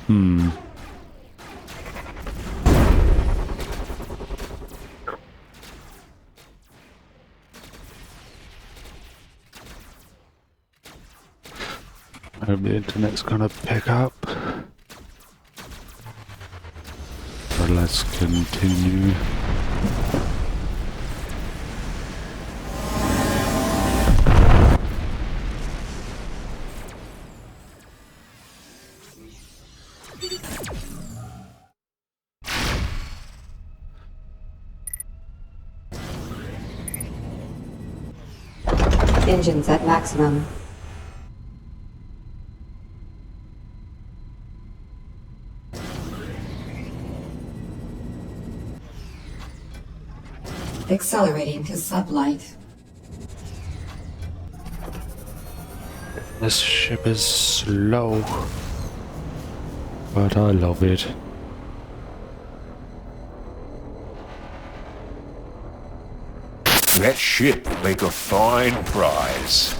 I hope the internet's gonna pick up. But let's continue. Engines at maximum. Accelerating to sublight. This ship is slow, but I love it. That ship will make a fine prize.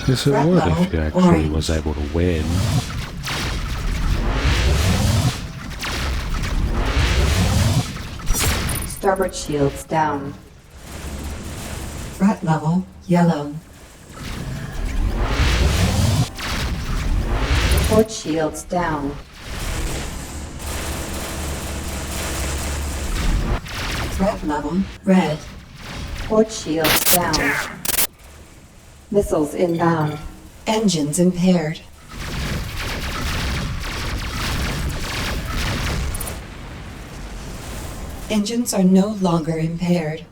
Yes, it would if he actually was able to win. Starboard shields down. Threat level yellow. Port shields down. Threat level red. Port shields down. Missiles inbound. Engines impaired. Engines are no longer impaired.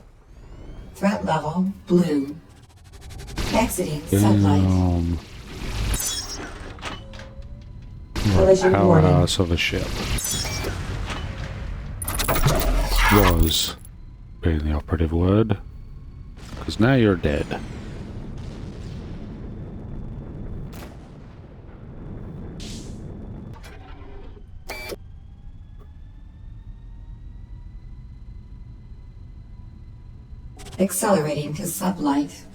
Threat level blue. Exiting sublight. Collision warning. Powerhouse of a ship. Was being the operative word. Because now you're dead. Accelerating to sublight.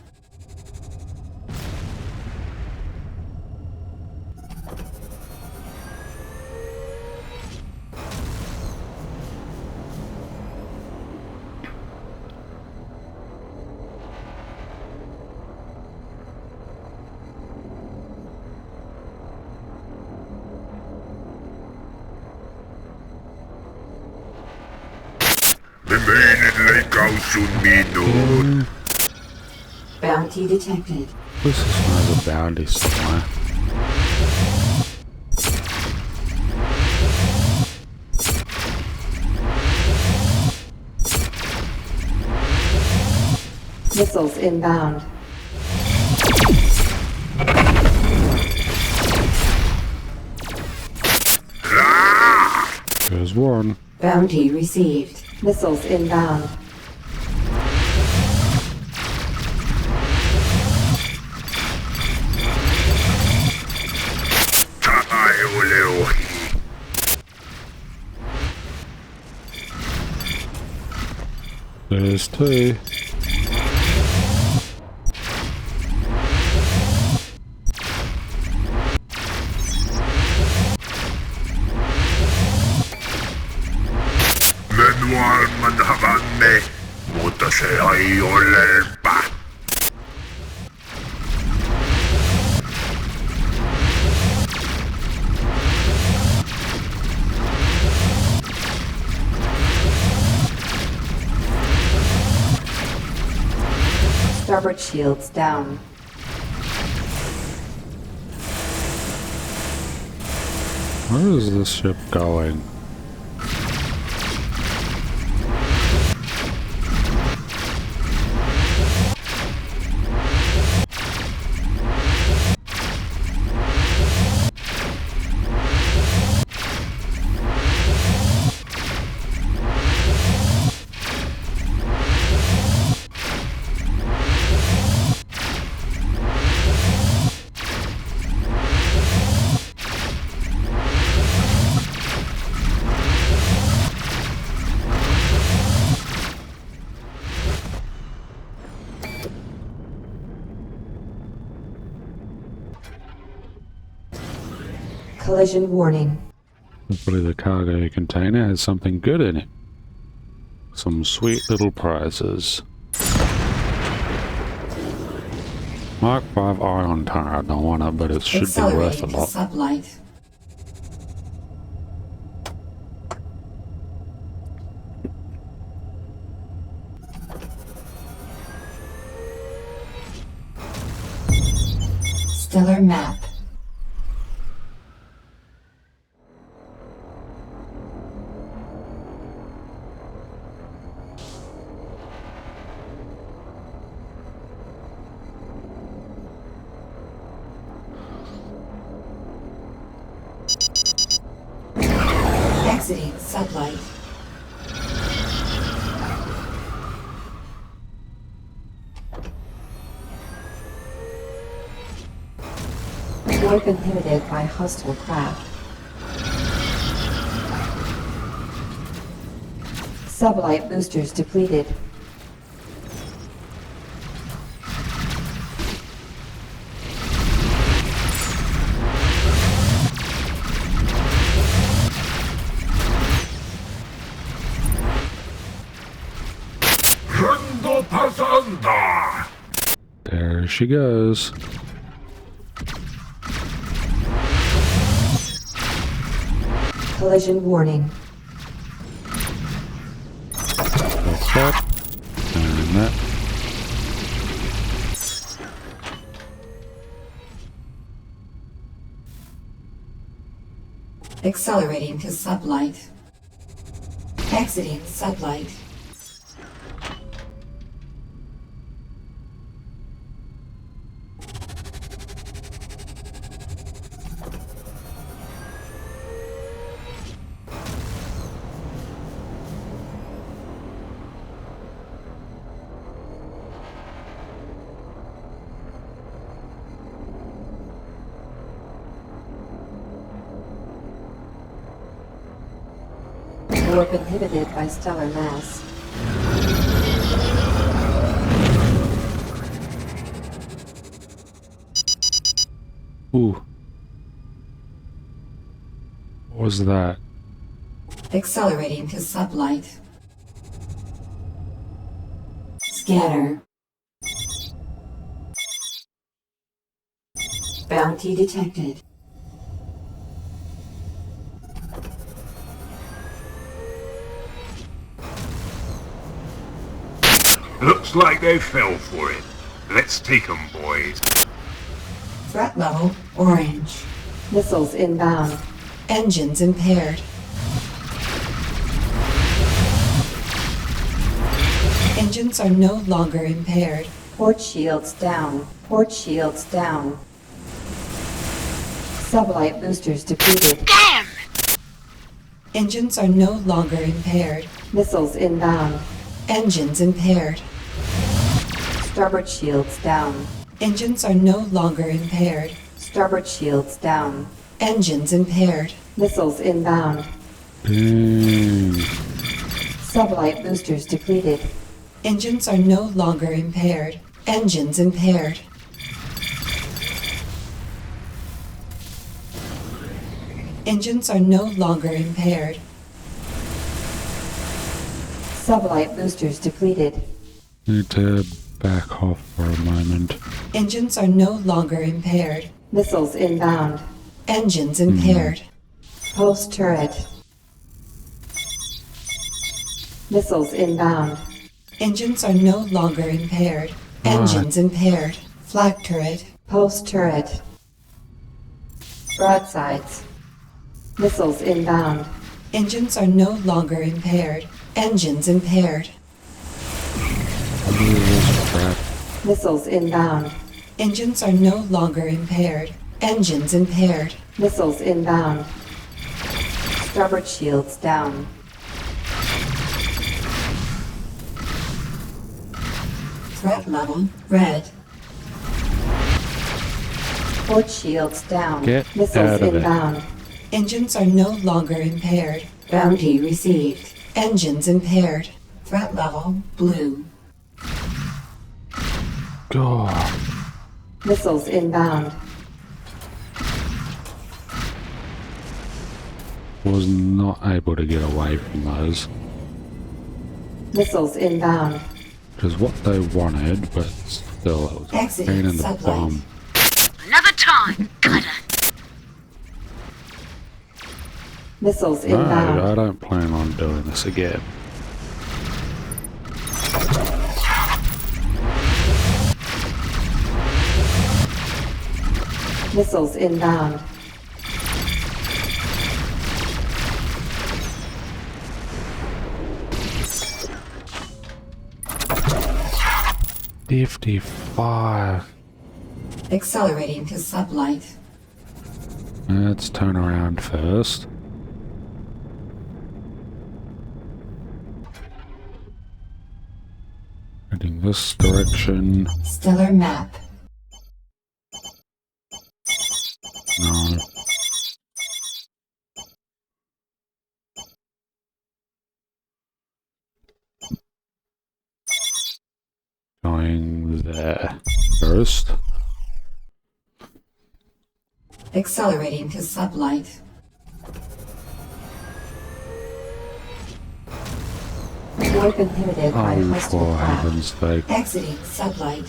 Bounty detected. This is one has a bounty somewhere. Missiles inbound. There's one. Bounty received. Missiles inbound. There's two. Manual manhavanne, mutta se ei olepa. Starboard shields down. Where is this ship going? Collision warning. Hopefully the cargo container has something good in it. Some sweet little prizes. Mark 5 ion tire. I don't want it, but it should be worth a Accelerating to lot. sublight. Stellar map. Exiting sublight. Warp inhibited by hostile craft. Sublight boosters depleted. Rando pasanda! There she goes. Collision warning. That's that. And that. Accelerating to sublight. Exiting sublight. Warp inhibited by stellar mass. Ooh. What was that? Accelerating to sublight. Scanner. Bounty detected. Looks like they fell for it. Let's take 'em, boys. Threat level orange. Missiles inbound. Engines impaired. Engines are no longer impaired. Port shields down. Port shields down. Sublight boosters depleted. Engines are no longer impaired. Missiles inbound. Engines impaired. Starboard shields down. Engines are no longer impaired. Starboard shields down. Engines impaired. Missiles inbound. Dang. Sublight boosters depleted. Engines are no longer impaired. Engines impaired. Engines are no longer impaired. Sublight boosters depleted. Need to back off for a moment. Engines are no longer impaired. Missiles inbound. Engines impaired. Pulse turret. Missiles inbound. Engines are no longer impaired. Engines impaired. Flak turret. Pulse turret. Broadsides. Missiles inbound. Engines are no longer impaired. Engines impaired. Ooh, this crap. Missiles inbound. Engines are no longer impaired. Engines impaired. Missiles inbound. Starboard shields down. Threat level red. Port shields down. Get Missiles out of it. inbound. Engines are no longer impaired. Bounty received. Engines impaired. Threat level blue. God. Missiles inbound. was not able to get away from those. Missiles inbound. Which is what they wanted, but still, it was a Exiting pain in the sublight. bum. Another time, cutter. Missiles No, inbound. I don't plan on doing this again. Missiles inbound. $55. Accelerating to sublight. Let's turn around first. Heading this direction. Stellar map. No. Going there first. Accelerating to sublight. Warp inhibited by Oh, hostile for craft. heaven's sake. Exiting sublight.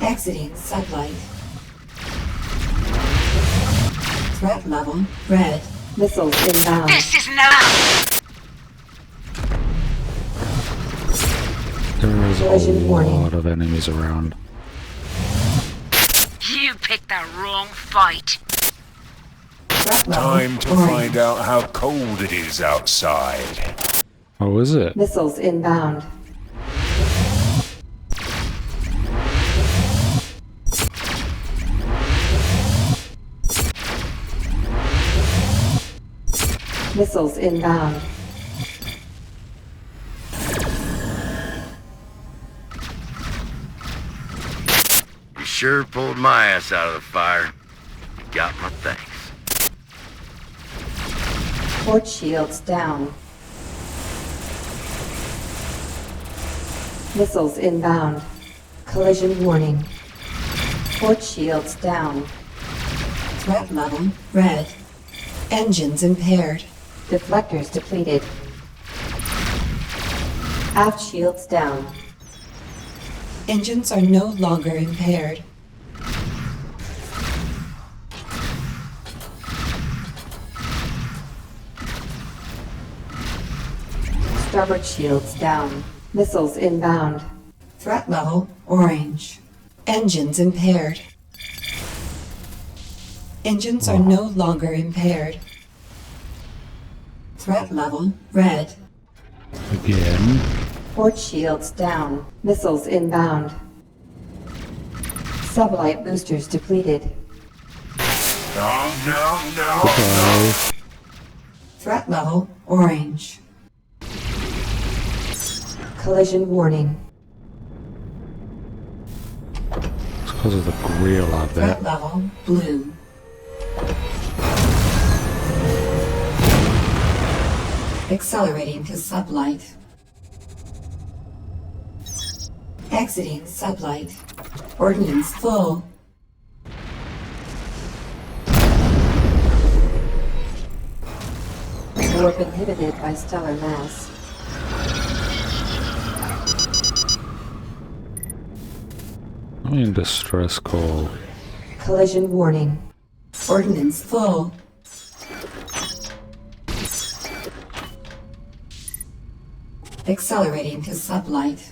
Exiting sublight. Threat level red. Missiles inbound. This is enough. There is a Collision warning. lot of enemies around. You picked the wrong fight. Threat level Time to orange. find out how cold it is outside. Oh, is it? Missiles inbound. Missiles inbound. You sure pulled my ass out of the fire. You got my thanks. Port shields down. Missiles inbound. Collision warning. Port shields down. Threat level red. Engines impaired. Deflectors depleted. Aft shields down. Engines are no longer impaired. Starboard shields down. Missiles inbound. Threat level orange. Engines impaired. Engines are no longer impaired. Threat level red. Again. Port shields down. Missiles inbound. Sublight boosters depleted. No. Goodbye. Threat level orange. Collision warning. It's because of the grill, I bet. Threat level blue. Accelerating to sublight. Exiting sublight. Ordnance full. Warp inhibited by stellar mass. I'm in distress call. Collision warning. Ordnance full. Accelerating to sublight.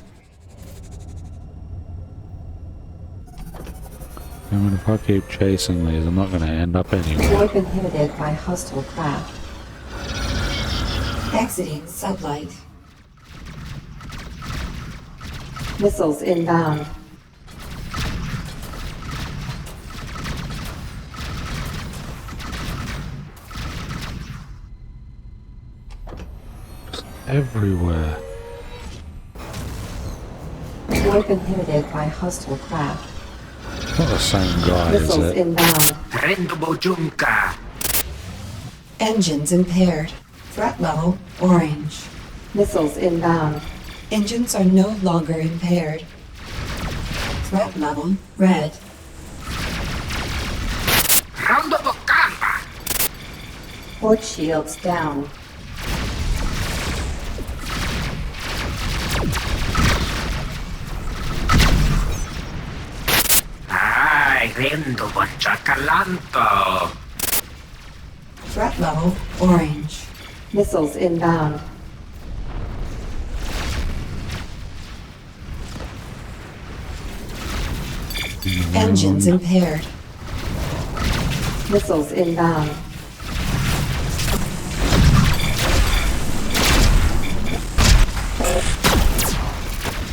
I mean, if I keep chasing these, I'm not going to end up anywhere. Warp inhibited by hostile craft. Exiting sublight. Missiles inbound. Everywhere. Warp inhibited by hostile craft. Not the same guy, is Missiles it? inbound. Rendo Bojunka. Engines impaired. Threat level orange. Missiles inbound. Engines are no longer impaired. Threat level red. Rando Bocamba. Port shields down. Ay, Rendo Bochacalanto. Threat level orange. Missiles inbound. Engines impaired. Missiles inbound.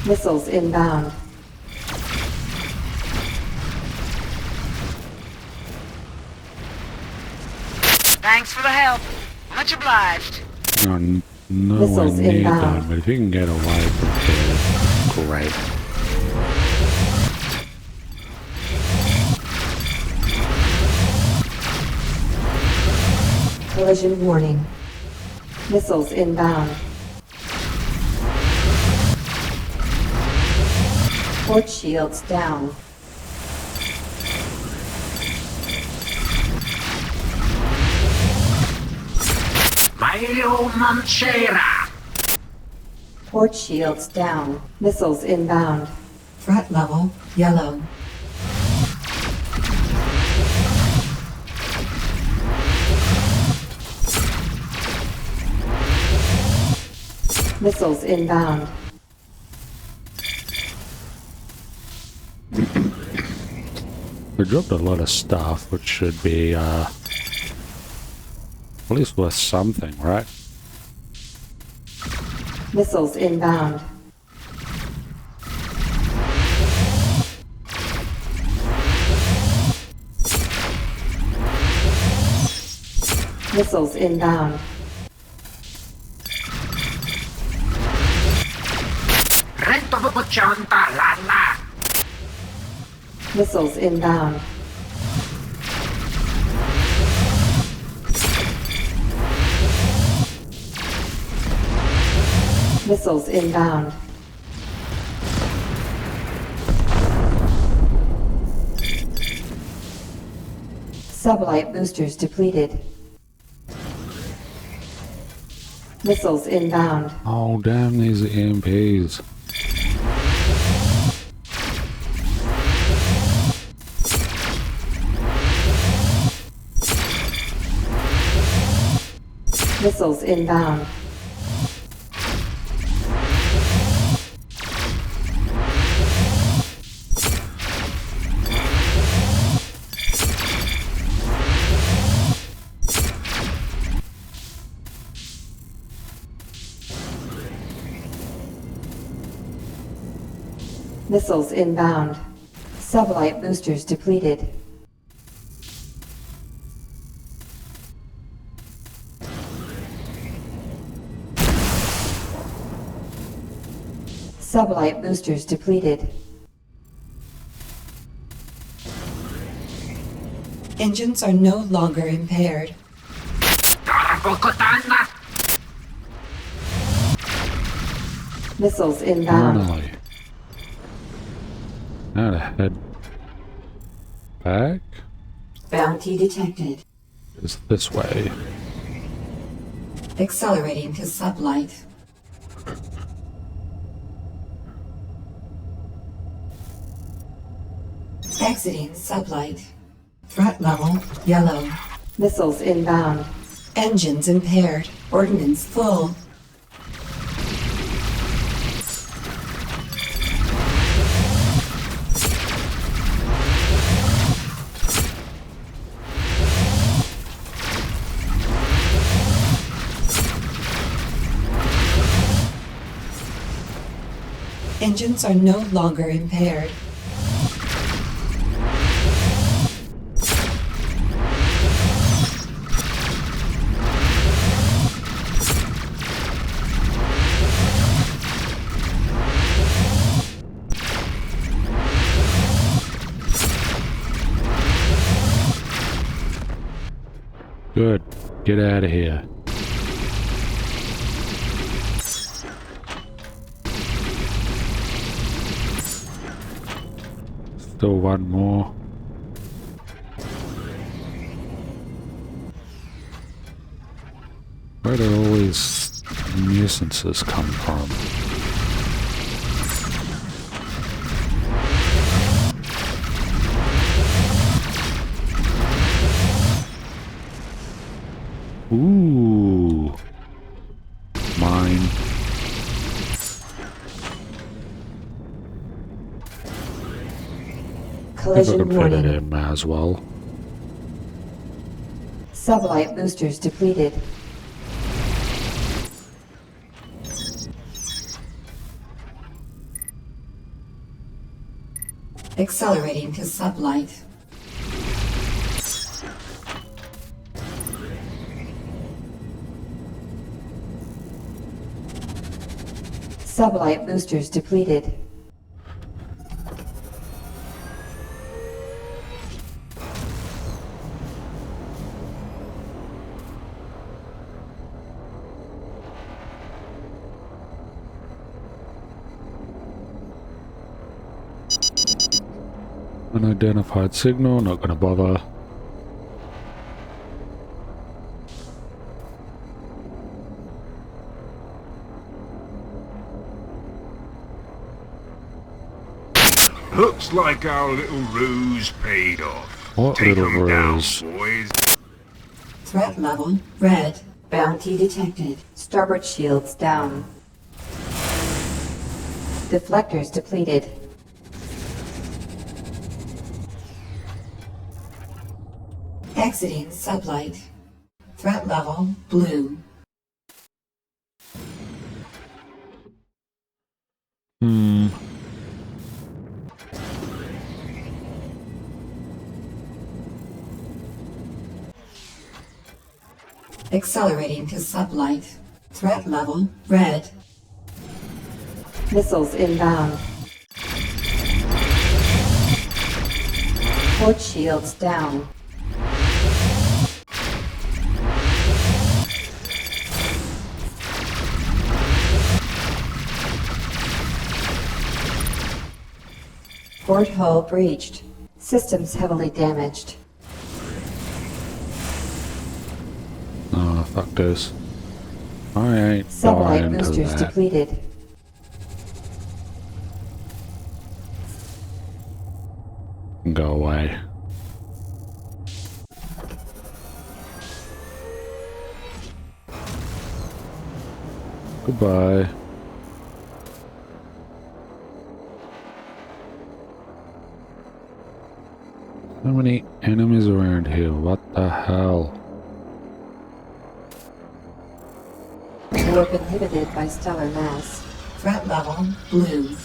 Missiles inbound. Thanks for the help. Much obliged. No, nowhere Missiles near inbound. done, but if you can get away from here, great. Collision warning. Missiles inbound. Port shields down. Mario Manchera. Port shields down. Missiles inbound. Threat level yellow. Missiles inbound. We dropped a lot of stuff, which should be, at least worth something, right? Missiles inbound. Missiles inbound. Rendo Bochanta Lala. Missiles inbound. Missiles inbound. Sublight boosters depleted. Missiles inbound. Oh, damn these EMPs. Missiles inbound. Missiles inbound. Sublight boosters depleted. Sublight boosters depleted. Engines are no longer impaired. Tarabocotana. Missiles inbound. Finally. Now to head back Bounty detected. is this way. Accelerating to sublight. Exiting sublight. Threat level yellow. Missiles inbound. Engines impaired. Ordnance full. Engines are no longer impaired. Good. Get out of here. Still one more. Where did all these nuisances come from? Ooh. Mine. If I Collision could fit it warning. in, may as well. Sublight boosters depleted. Accelerating to sublight. Sublight boosters depleted. Unidentified signal, not gonna bother. Looks like our little ruse paid off. What Take little 'em down, ruse? boys. Threat level red. Bounty detected. Starboard shields down. Deflectors depleted. Exiting sublight. Threat level blue. Accelerating to sublight. Threat level red. Missiles inbound. Port shields down. Port hull breached. Systems heavily damaged. Oh, fuck this. I ain't Sublight dying to boosters that. depleted. Go away. Goodbye. So many enemies around here, what the hell? Warp inhibited by stellar mass. Threat level blue.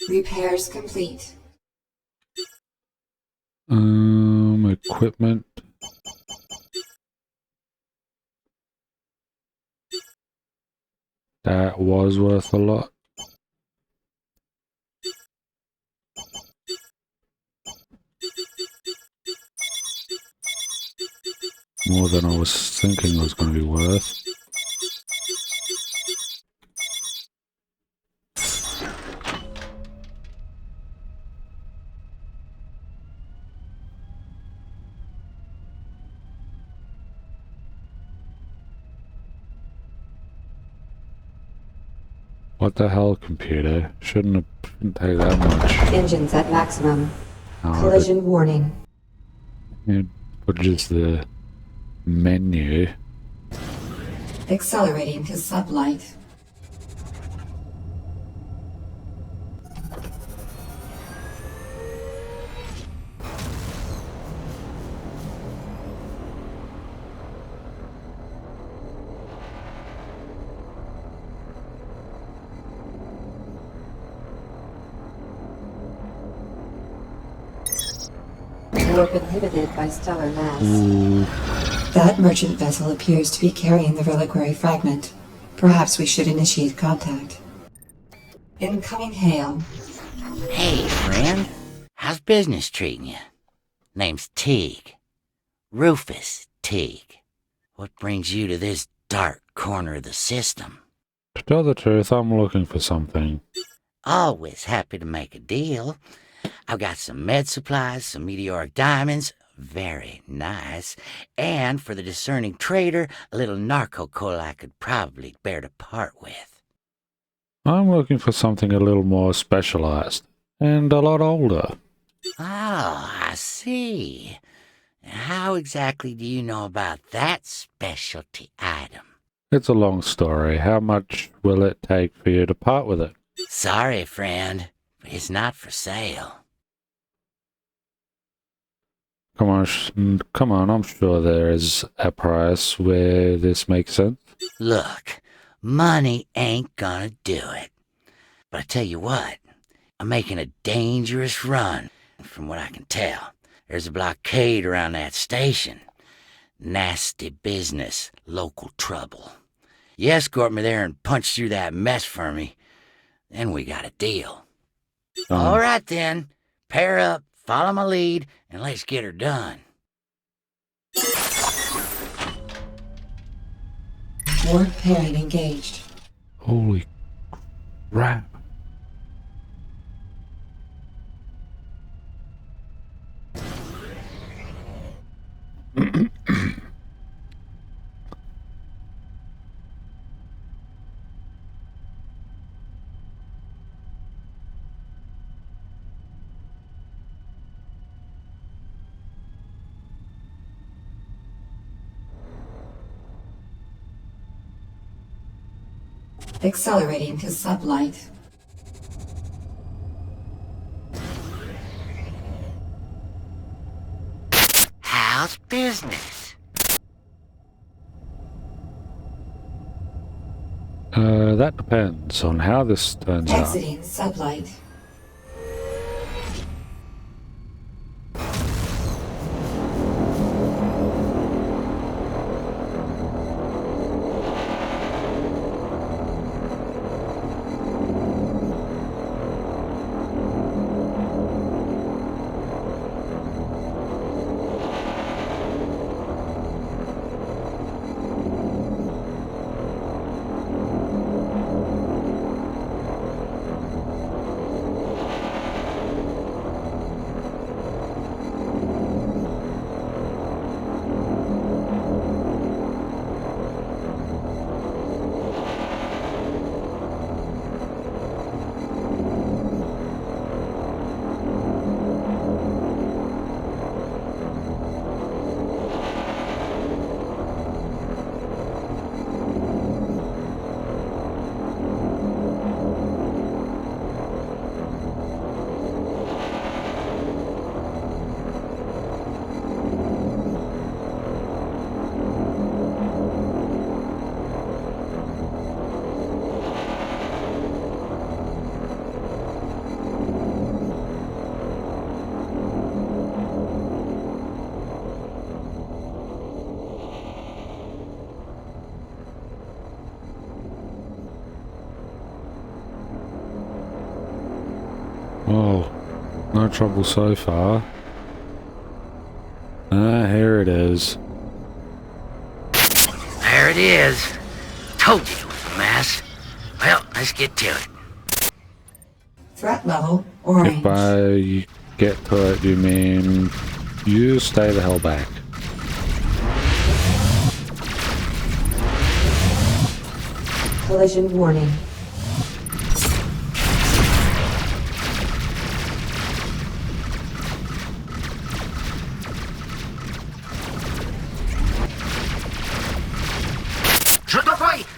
Repairs complete. Equipment. That was worth a lot. More than I was thinking it was going to be worth. What the hell, computer? Shouldn't take that much. Engines at maximum. Oh, Collision warning. but just the menu. Accelerating to sublight. Warp inhibited by stellar mass. Ooh, That merchant vessel appears to be carrying the reliquary fragment. Perhaps we should initiate contact. Incoming hail. Hey, friend. How's business treating you? Name's Teague. Rufus Teague. What brings you to this dark corner of the system? To tell the truth, I'm looking for something. Always happy to make a deal. I've got some med supplies, some meteoric diamonds, very nice, and for the discerning trader, a little narco coal I could probably bear to part with. I'm looking for something a little more specialized and a lot older. Oh, I see. How exactly do you know about that specialty item? It's a long story. How much will it take for you to part with it? Sorry, friend, but it's not for sale. Come on, I'm sure there is a price where this makes sense. Look, money ain't gonna do it. But I tell you what, I'm making a dangerous run. From what I can tell, there's a blockade around that station. Nasty business, local trouble. You escort me there and punch through that mess for me, then we got a deal. All right then, pair up, follow my lead, and let's get her done. Warp pairing engaged. Holy crap. Accelerating to sublight. How's business? That depends on how this turns out. Exiting sublight. Oh, no trouble so far. Here it is. There it is. Told you it was a mess. Well, let's get to it. Threat level orange. If I get to it, you mean you stay the hell back. Collision warning.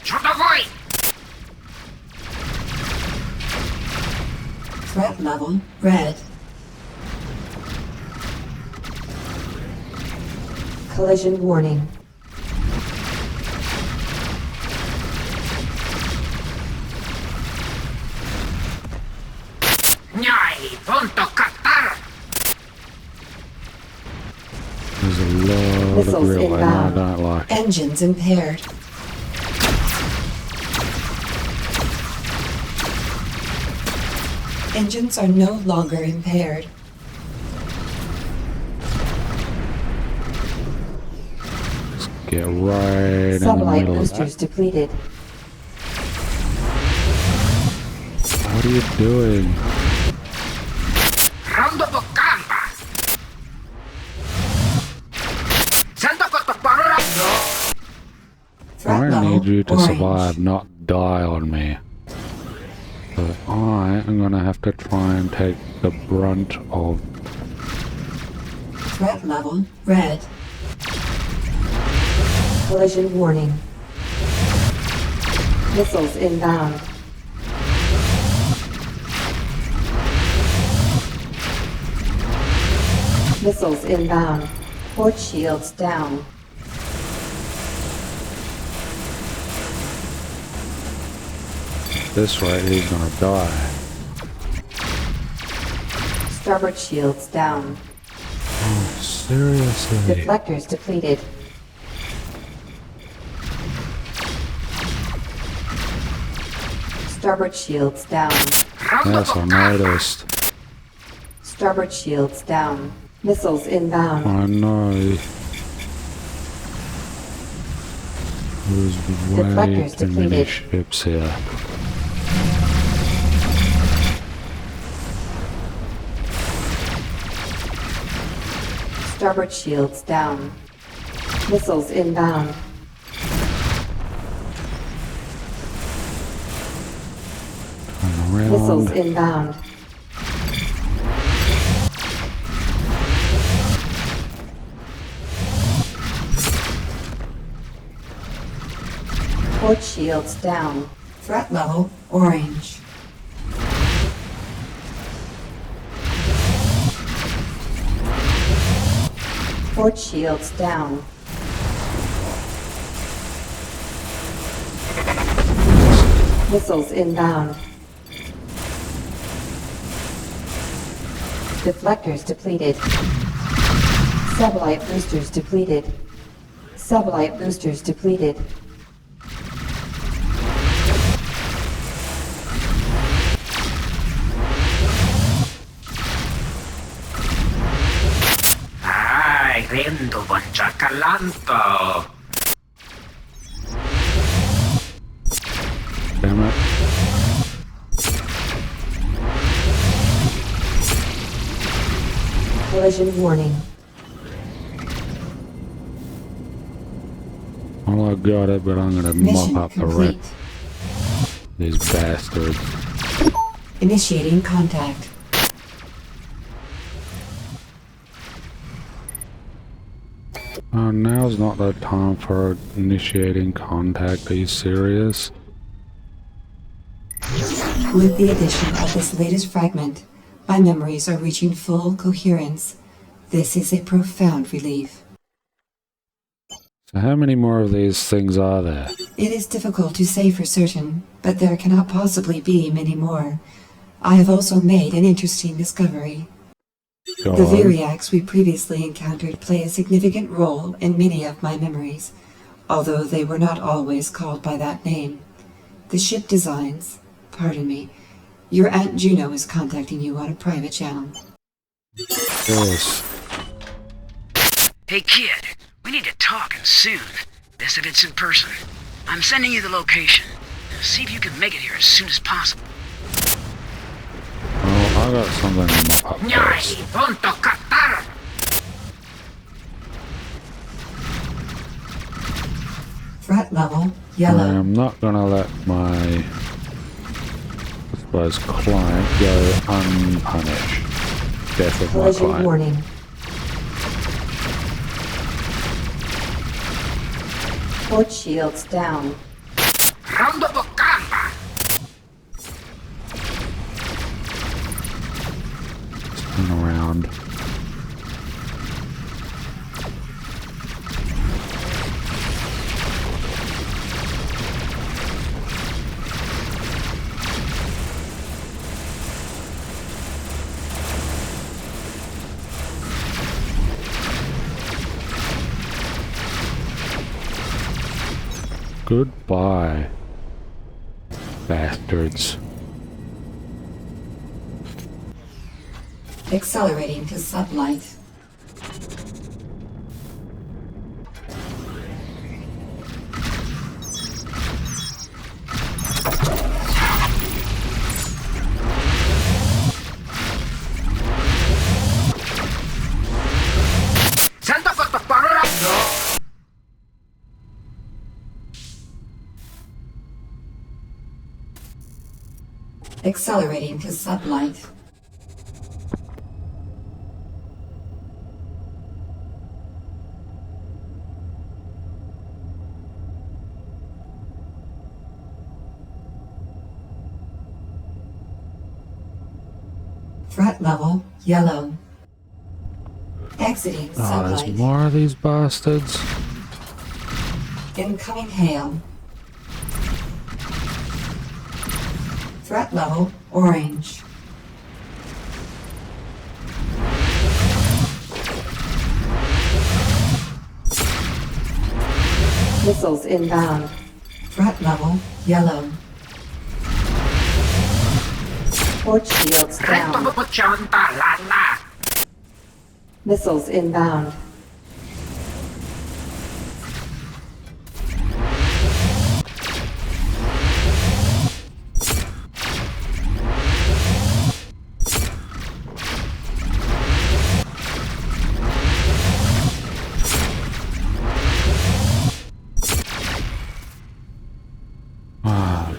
Чудовой! Threat level red. Collision warning. Nyai, punto Qatar! There's a lot of Missiles real and I inbound. don't like it. Engines impaired. Engines are no longer impaired. Get right in the Sublight middle of boosters that. depleted. What are you doing? Rondo do campa. Sento questo parolando. Threat I level need you to orange. survive, not die on me. So I am gonna have to try and take the brunt of. Threat level red. Collision warning. Missiles inbound. Missiles inbound. Port shields down. This right, he's gonna die. Starboard shields down. Seriously? Deflectors depleted. Starboard shields down. Rondo Yes, do I campa. noticed. Starboard shields down. Missiles inbound. I know. There's way Deflectors too many depleted. ships here. Starboard shields down. Missiles inbound. Turn Missiles around. inbound. Port shields down. Threat level orange. Port shields down. Missiles inbound. Deflectors depleted. Sublight boosters depleted. Sublight boosters depleted. Ay, rendo bonchacalanto. Damn it. Collision warning. Well, I got it, but I'm gonna Mission mop up the wreck. complete. These bastards. Initiating contact. Now's not the time for initiating contact. Are you serious? With the addition of this latest fragment, my memories are reaching full coherence. This is a profound relief. So how many more of these things are there? It is difficult to say for certain, but there cannot possibly be many more. I have also made an interesting discovery. Go The on. Viriacs we previously encountered play a significant role in many of my memories, although they were not always called by that name. The ship designs, pardon me, your Aunt Juno is contacting you on a private channel. Yes. Hey, kid. We need to talk and soon. Best if it's in person. I'm sending you the location. See if you can make it here as soon as possible. Oh, I got something to mop up Nyai, first. punto Qatar. Threat level, I yellow. am not gonna let my, I suppose, client go unpunished. Death of my Collision client. warning. Port shields down. Rondo do campa. Turn around. Goodbye, bastards. Accelerating to sublight. Sento questo parla. Accelerating to sublight. Threat level yellow. Exiting Oh, there's sublight. more of these bastards. Incoming hail. Threat level orange. Missiles inbound. Threat level yellow. Port shields Rento down. bubuchonta lala. Missiles inbound. Ah,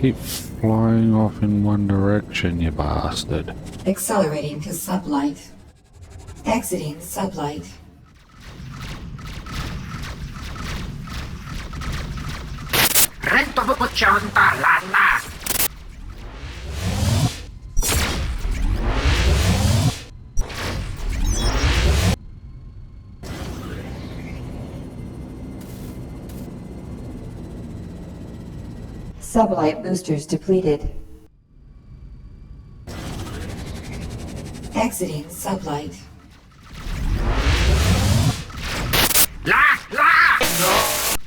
keep flying off in one direction, you bastard. Accelerating to sublight. Exiting sublight. Rento bubuchonta lala. Sublight boosters depleted. Exiting sublight. La la.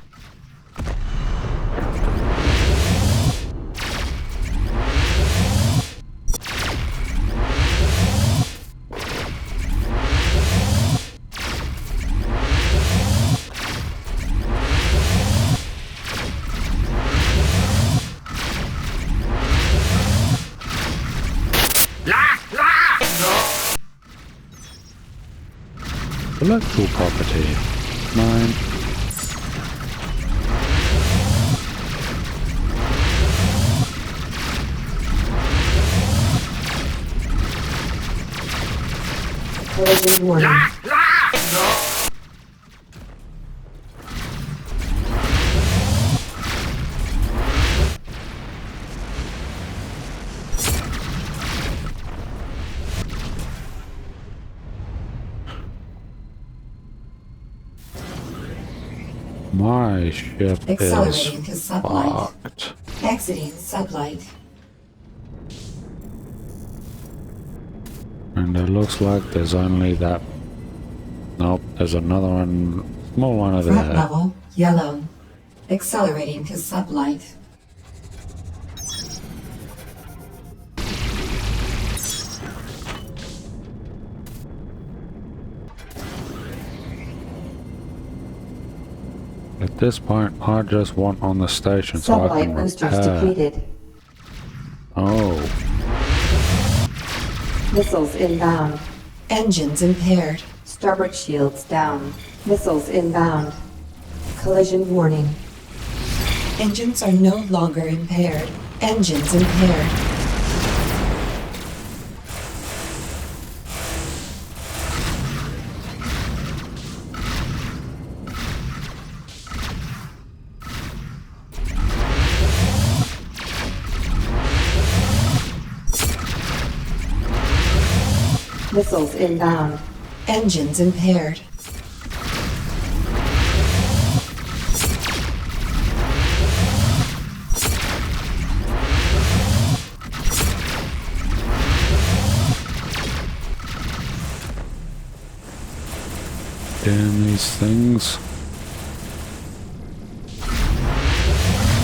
La la. Intellectual property. Mine. Collision warning. La la. My ship is Accelerating to sublight. fucked. Exiting sublight. And it looks like there's only that. Nope, there's another one, small one over Threat there. level yellow. Accelerating to sublight. At this point, I just want on the station so I Sublight can boosters repair. depleted. Oh, Missiles inbound. Engines impaired. Starboard shields down. Missiles inbound. Collision warning. Engines are no longer impaired. Engines impaired. Missiles inbound. Engines impaired. damn these things.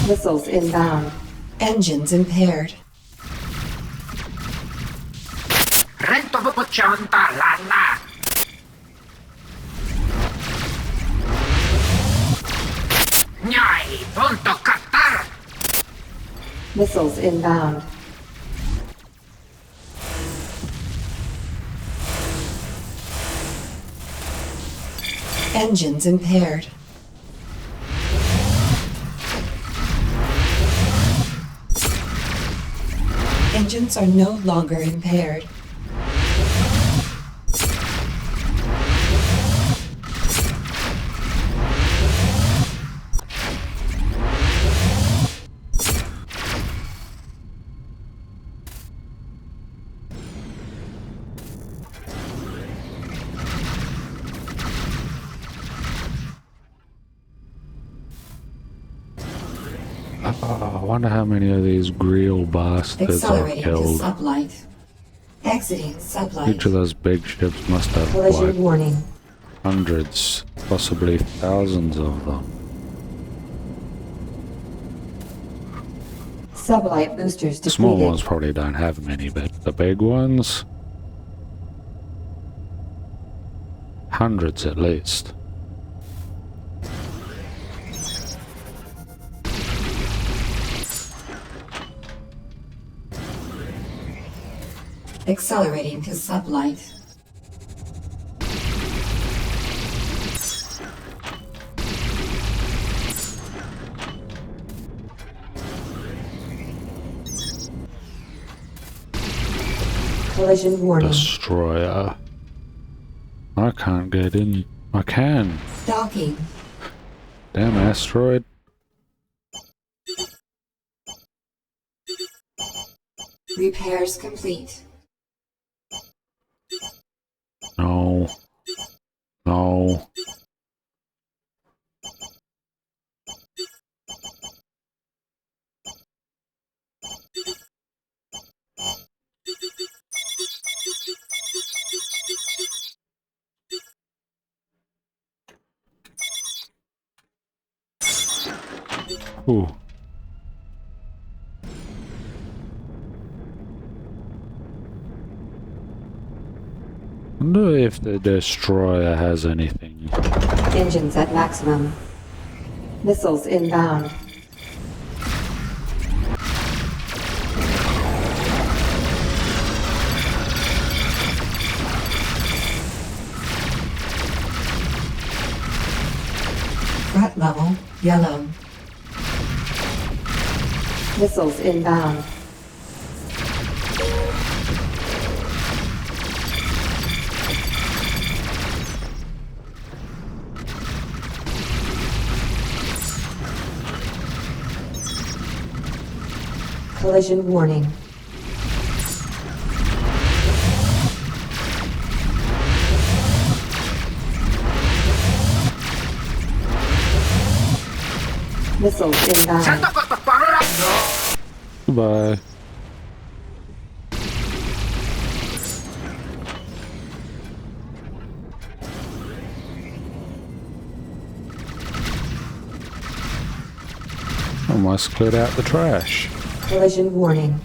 Missiles inbound. Engines impaired. Rento bukutson talana. Nyai, punto katar. Missiles inbound. Engines impaired. Engines are no longer impaired. I wonder how many of these grill bastards are Accelerating to killed. sublight. Exiting Each of sublight. those big ships must have Collision like warning. hundreds, possibly thousands of them. Sublight boosters The small depleted. ones probably don't have many, but the big ones, hundreds at least. Accelerating to sublight. Collision warning. Destroyer. I can't get in. I can. Docking. Damn asteroid. Repairs complete. No. No. Ooh. Wonder if the destroyer has anything. Engines at maximum. Missiles inbound. Threat level yellow. Missiles inbound. Collision warning. Missiles inbound. Sento questo porro. Goodbye. Almost cleared out the trash. Collision warning.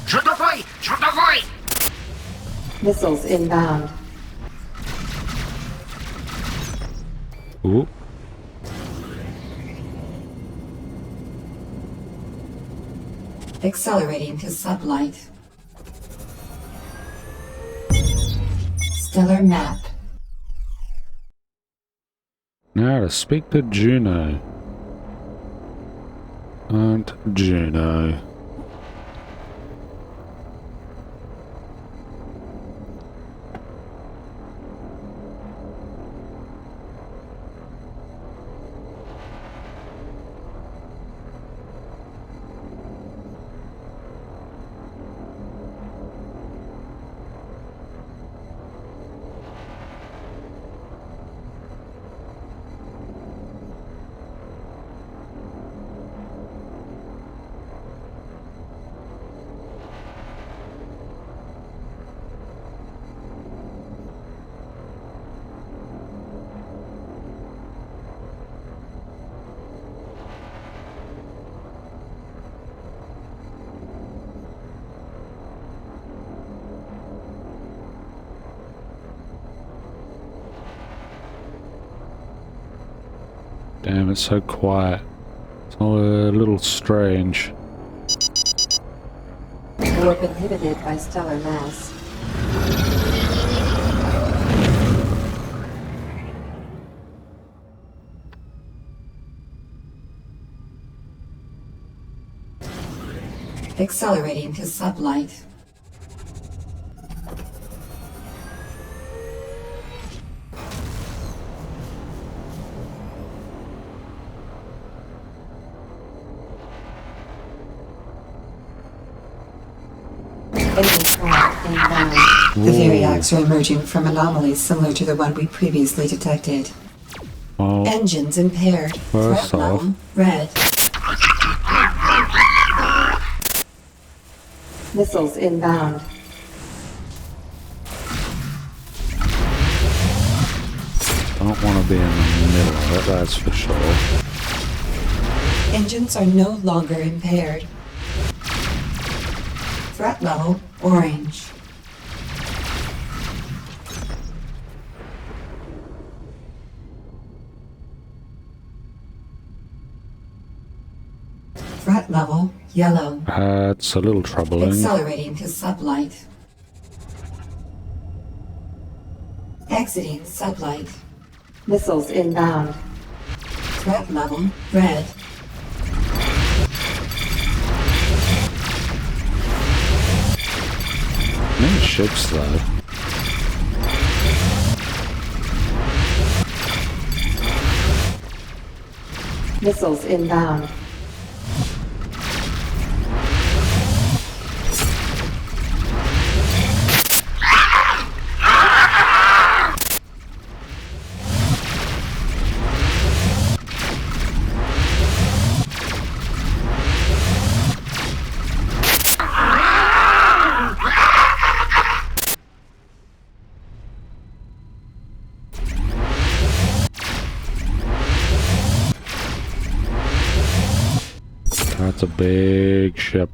Sotto voi, sotto voi. Missiles inbound. Ooh. Accelerating to sublight. Stellar map. Now to speak to Juno. Aunt Juno. Damn, it's so quiet. It's all a little strange. Warp inhibited by stellar mass. Accelerating to sublight. The Variacs are emerging from anomalies similar to the one we previously detected. Well, Engines impaired. First Threat level, red. Missiles inbound. don't want to be in the middle of it, that's for sure. Engines are no longer impaired. Threat level, orange. Threat level, yellow. That's a little troubling. Accelerating to sublight. Exiting sublight. Missiles inbound. Threat level, red. Many ships though. Missiles inbound. That's a big ship.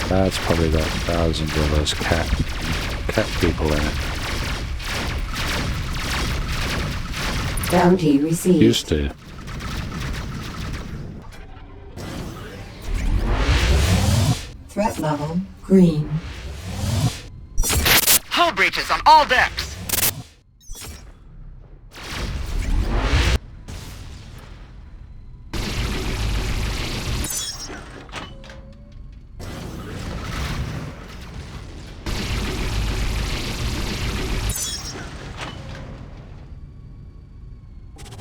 That's probably got thousands of those cat people in it. Bounty received. Used to. Threat level, green. Hull breaches on all decks.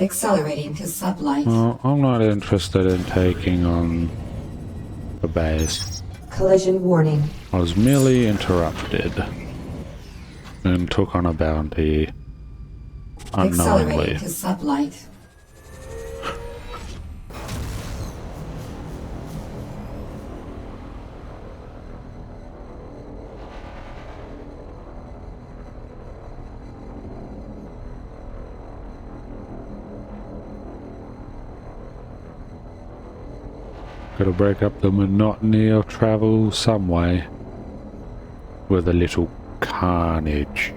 Accelerating to sublight. Well, I'm not interested in taking on the base. Collision warning. I was merely interrupted and took on a bounty unknowingly. Accelerating to sublight. Gotta break up the monotony of travel some way with a little carnage.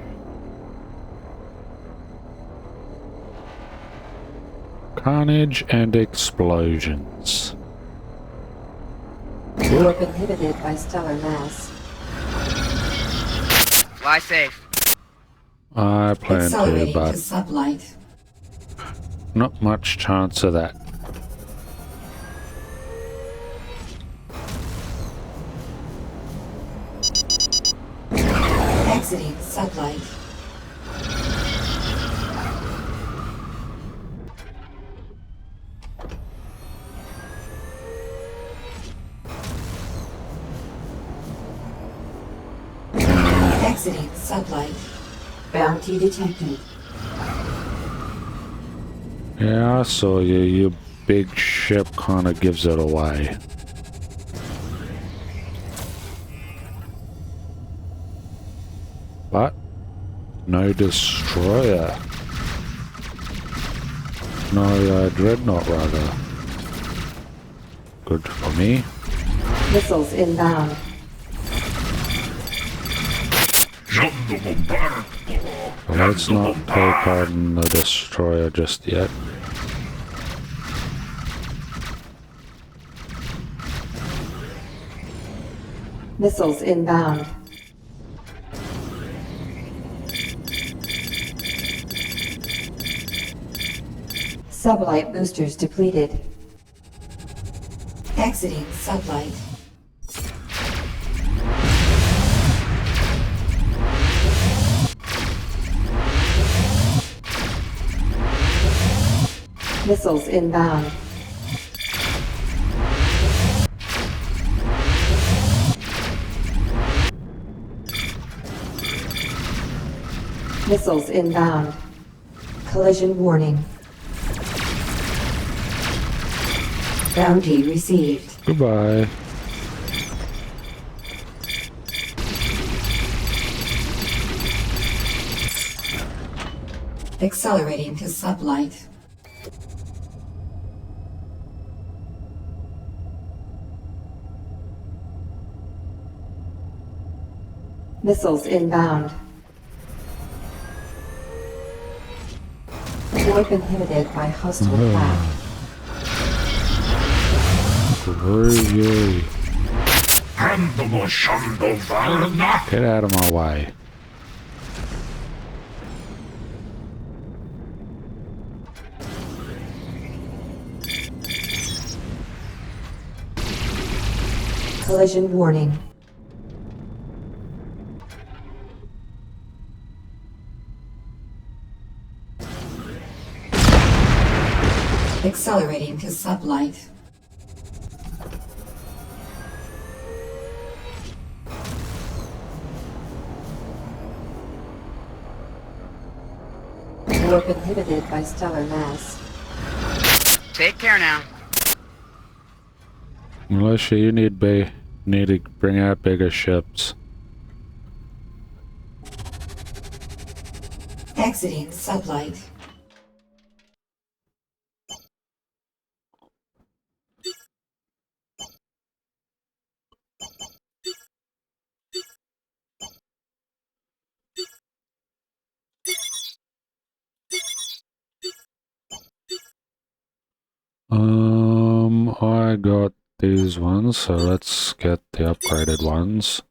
Carnage and explosions. Warp inhibited by stellar mass. Fly safe. I plan to, Accelerating to but sublight. not much chance of that. Exiting sublight. Exiting sublight. Bounty detected. Yeah, I saw you. Your big ship kind of gives it away. But no destroyer. No dreadnought, rather. Good for me. Missiles inbound. Let's not take on the destroyer just yet. Missiles inbound. Sublight boosters depleted. Exiting sublight. Missiles inbound. Missiles inbound. Collision warning. Bounty received. Goodbye. Accelerating to sublight. Missiles inbound. Warp inhibited by hostile craft. Yay. Handomoshondovalna. Get out of my way. Collision warning. Accelerating to sublight. Warp inhibited by stellar mass. Take care now. Militia, you need to bring out bigger ships. Exiting sublight. I got these ones, so let's get the upgraded ones.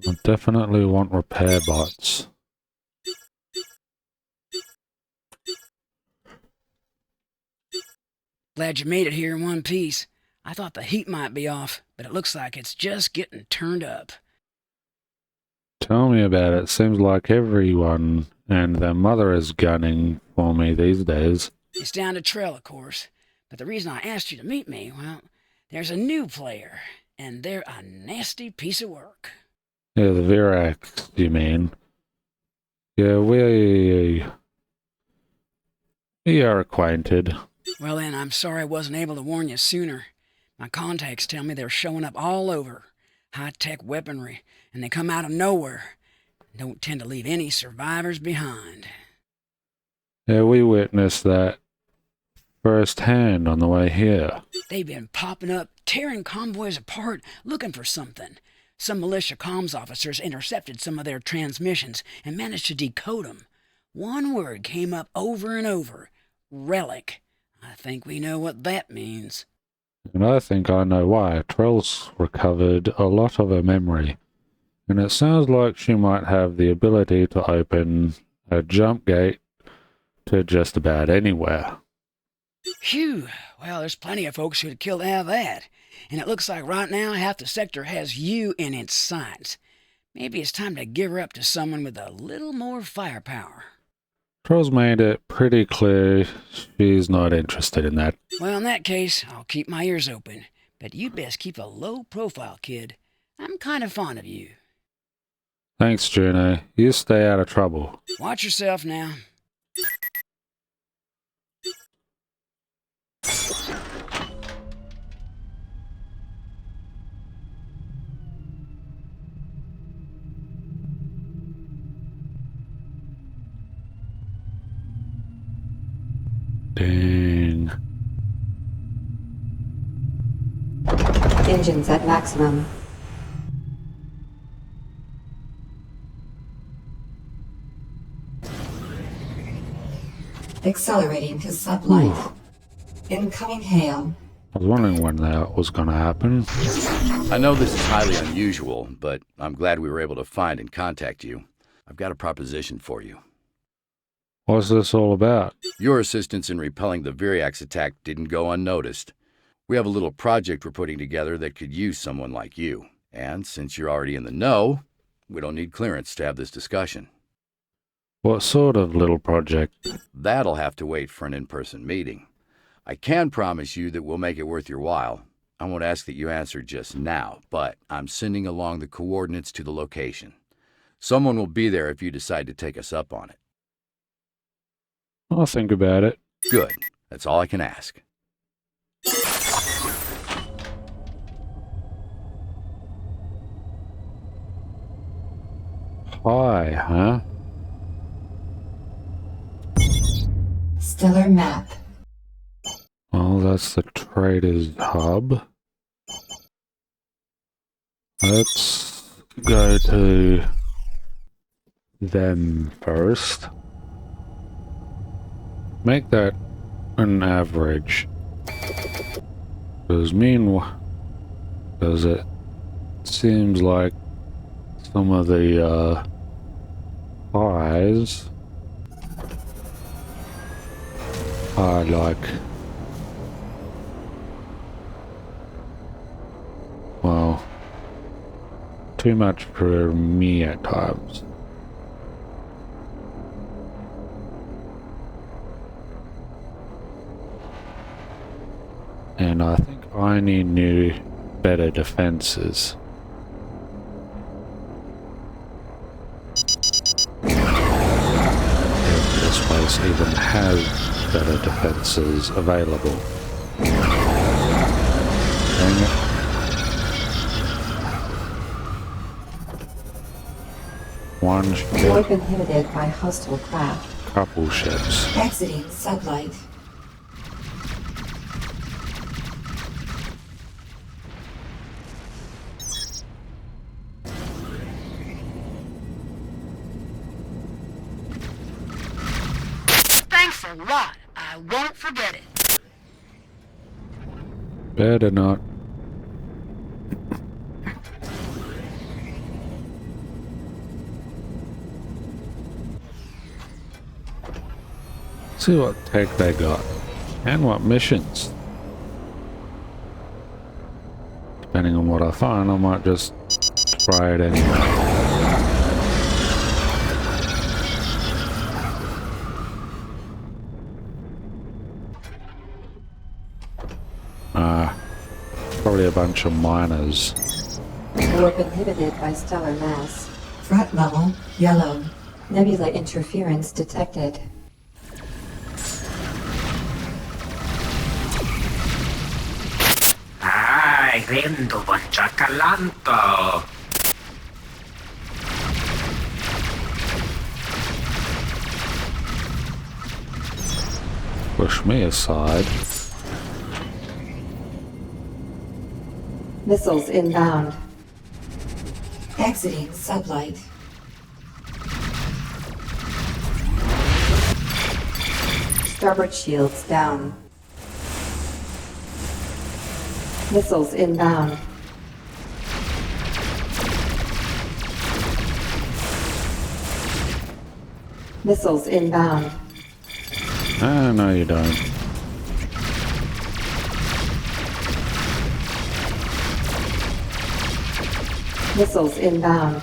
I definitely want repair bots. Glad you made it here in one piece. I thought the heat might be off, but it looks like it's just getting turned up. Tell me about it. Seems like everyone and their mother is gunning for me these days. It's down to Trell, of course. But the reason I asked you to meet me, well, there's a new player, and they're a nasty piece of work. Yeah, the Virax, you mean? Yeah, we are acquainted. Well then, I'm sorry I wasn't able to warn you sooner. My contacts tell me they're showing up all over. High-tech weaponry, and they come out of nowhere. Don't tend to leave any survivors behind. Yeah, we witnessed that firsthand on the way here. They've been popping up, tearing convoys apart, looking for something. Some militia comms officers intercepted some of their transmissions and managed to decode them. One word came up over and over. Relic. I think we know what that means. And I think I know why. Trell's recovered a lot of her memory. And it sounds like she might have the ability to open a jump gate to just about anywhere. Phew. Well, there's plenty of folks who'd kill to have that. And it looks like right now half the sector has you in its sights. Maybe it's time to give her up to someone with a little more firepower. Trell's made it pretty clear she's not interested in that. Well, in that case, I'll keep my ears open. But you best keep a low profile, kid. I'm kind of fond of you. Thanks, Juno. You stay out of trouble. Watch yourself now. Dang. Engines at maximum. Accelerating to sublight. Incoming hail. I was wondering when that was going to happen. I know this is highly unusual, but I'm glad we were able to find and contact you. I've got a proposition for you. What's this all about? Your assistance in repelling the Viriax attack didn't go unnoticed. We have a little project we're putting together that could use someone like you. And since you're already in the know, we don't need clearance to have this discussion. What sort of little project? That'll have to wait for an in-person meeting. I can promise you that we'll make it worth your while. I won't ask that you answer just now, but I'm sending along the coordinates to the location. Someone will be there if you decide to take us up on it. I'll think about it. Good. That's all I can ask. Hi, huh? Stellar map. Well, that's the trader's hub. Let's go to them first. Make that an average. Because it seems like some of the highs are like, well, too much for me at times. And I think I need new, better defenses. If this place even has better defenses available. Dang it. One ship, Warp inhibited by hostile craft. couple ships. Exiting sublight. Thanks a lot. I won't forget it. Better not. See what tech they got and what missions. Depending on what I find, I might just try it anyway. Probably a bunch of miners. Warp inhibited by stellar mass. Threat level yellow. Nebula interference detected. Ay, vendo Chakalanto. Push me aside. Missiles inbound. Exiting sublight. Starboard shields down. Missiles inbound. Missiles inbound. Ah, no you don't. Missiles inbound.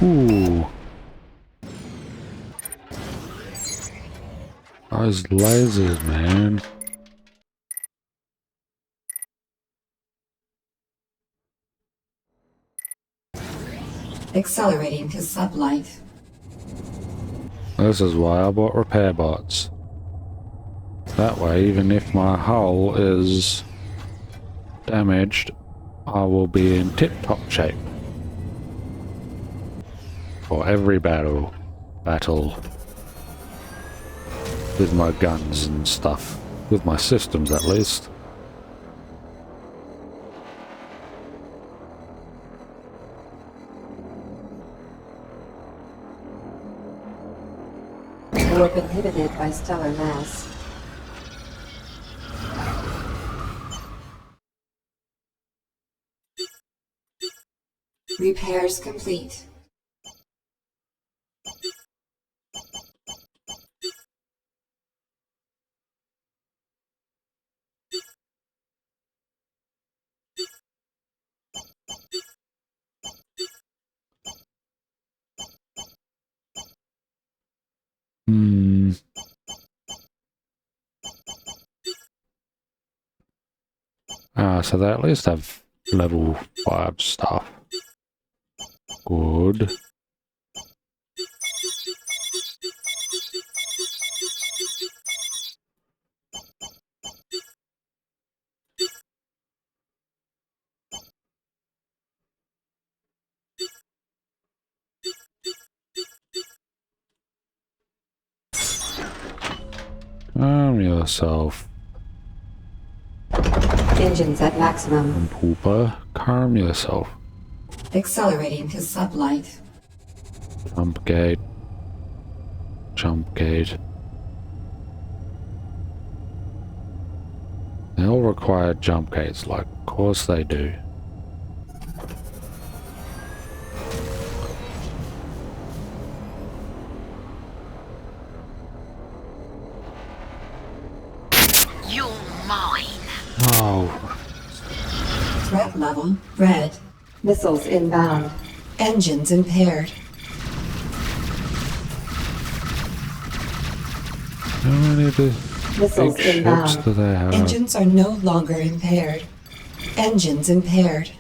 Ooh. Those lasers, man. Accelerating to sublight. This is why I bought repair bots. That way, even if my hull is damaged, I will be in tip-top shape for every battle with my guns and stuff, with my systems at least. Warp inhibited by stellar mass. Repairs complete. So they at least have level 5 stuff. Good. Calm yourself. Engines at maximum. And Pooper, calm yourself. Accelerating to sublight. Jump gate. Jump gate. They all require jump gates, like, of course they do. You're mine. Oh, Threat level red. Missiles inbound. Engines impaired. how many of the Missiles big ships inbound. do they have? Engines are no longer impaired. Engines impaired.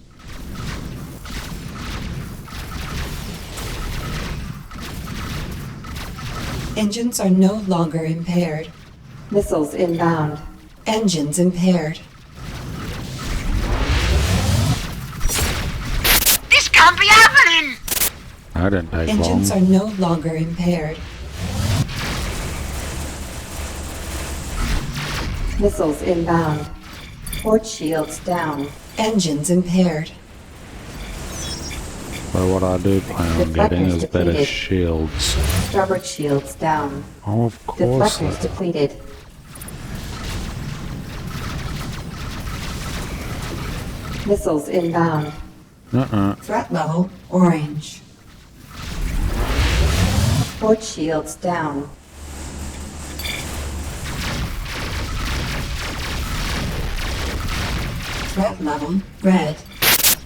Engines are no longer impaired. Missiles inbound. Engines impaired. This can't be happening! I didn't take Engines long. are no longer impaired. Missiles inbound. Port shields down. Engines impaired. But what I do plan on getting Deflectors is better depleted. shields. Starboard shields down. Oh, of course. Deflectors depleted. Missiles inbound. Threat level orange. Port shields down. Threat level red.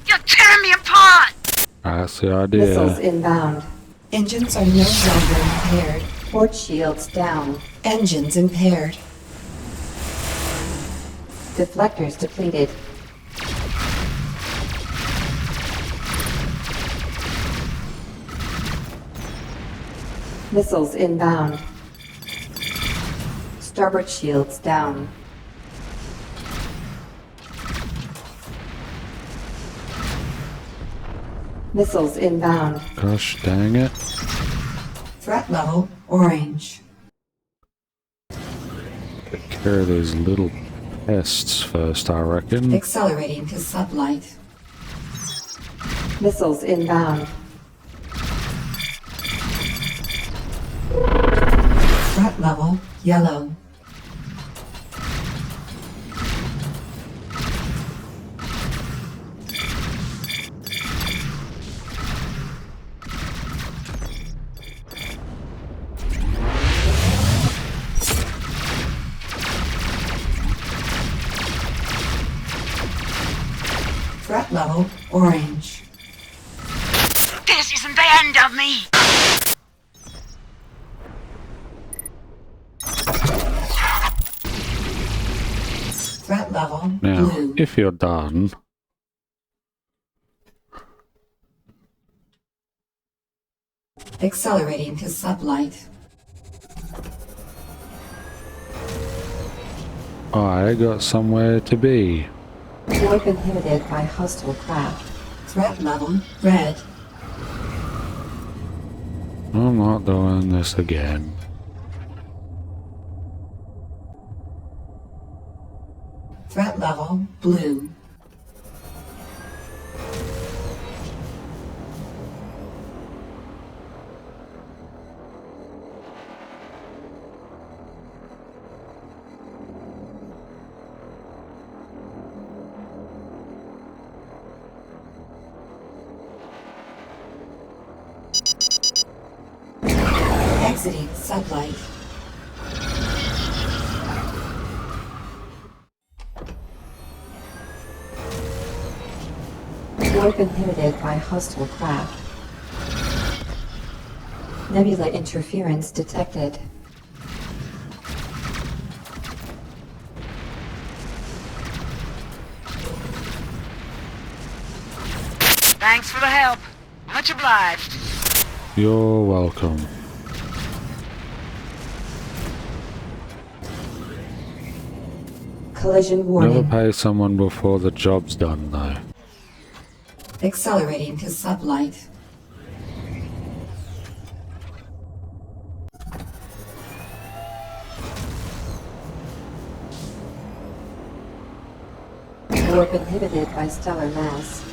You're tearing me apart! That's the Missiles idea. inbound. Engines are no longer impaired. Port shields down. Engines impaired. Deflectors depleted. Missiles inbound. Starboard shields down. Missiles inbound. Gosh dang it. Threat level orange. Take care of these little pests first, I reckon. Accelerating to sublight. Missiles inbound. Threat level yellow. Threat level orange. This isn't the end of me! Threat level Now, blue. if you're done, Accelerating to sublight. I got somewhere to be. Warp inhibited by hostile craft. Threat level red. I'm not doing this again. Threat level blue. Exiting sublight. Warp inhibited by hostile craft. Nebula interference detected. Thanks for the help. Much obliged. You're welcome. Collision warning. Never pay someone before the job's done, though. Accelerating to sublight. Warp inhibited by stellar mass.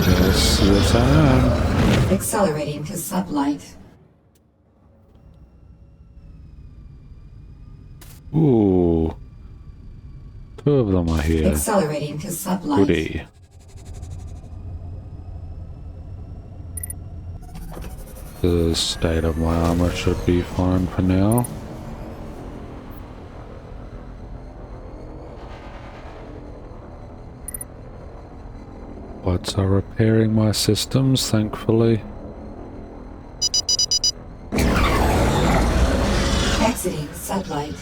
Yes, yes I am. Accelerating to sublight. Ooh. Two of them are here. Accelerating to sublight. Goody. The state of my armor should be fine for now. Bots are repairing my systems, thankfully. Exiting sublight.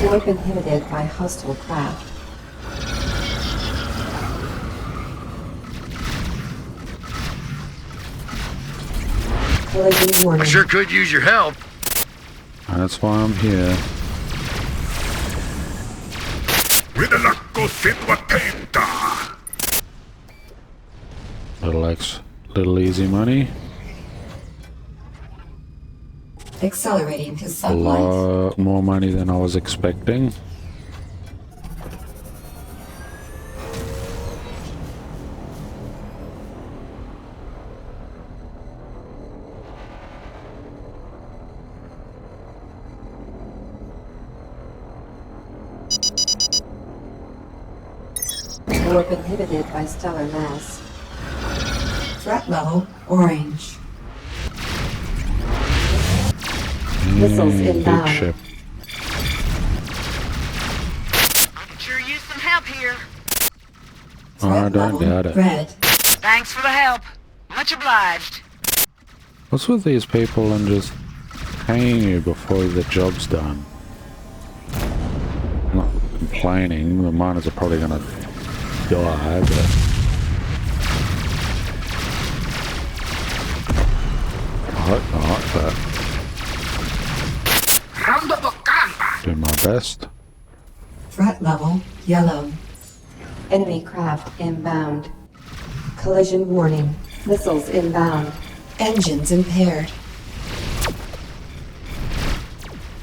Warp inhibited by hostile craft. Collision warning. I sure could use your help. That's why I'm here. Ridalacco Situatenta! Little easy money. Accelerating to A sublight. lot more money than I was expecting. Warp inhibited by stellar mass. Threat level orange. Missiles Big inbound. ship. I could sure use some help here. I Threat don't level doubt it. red. Thanks for the help. Much obliged. What's with these people and just paying you before the job's done? I'm not complaining, the miners are probably gonna die, but... I hope not, but... Rondo Bocamba. do my best. Threat level yellow. Enemy craft inbound. Collision warning. Missiles inbound. Engines impaired.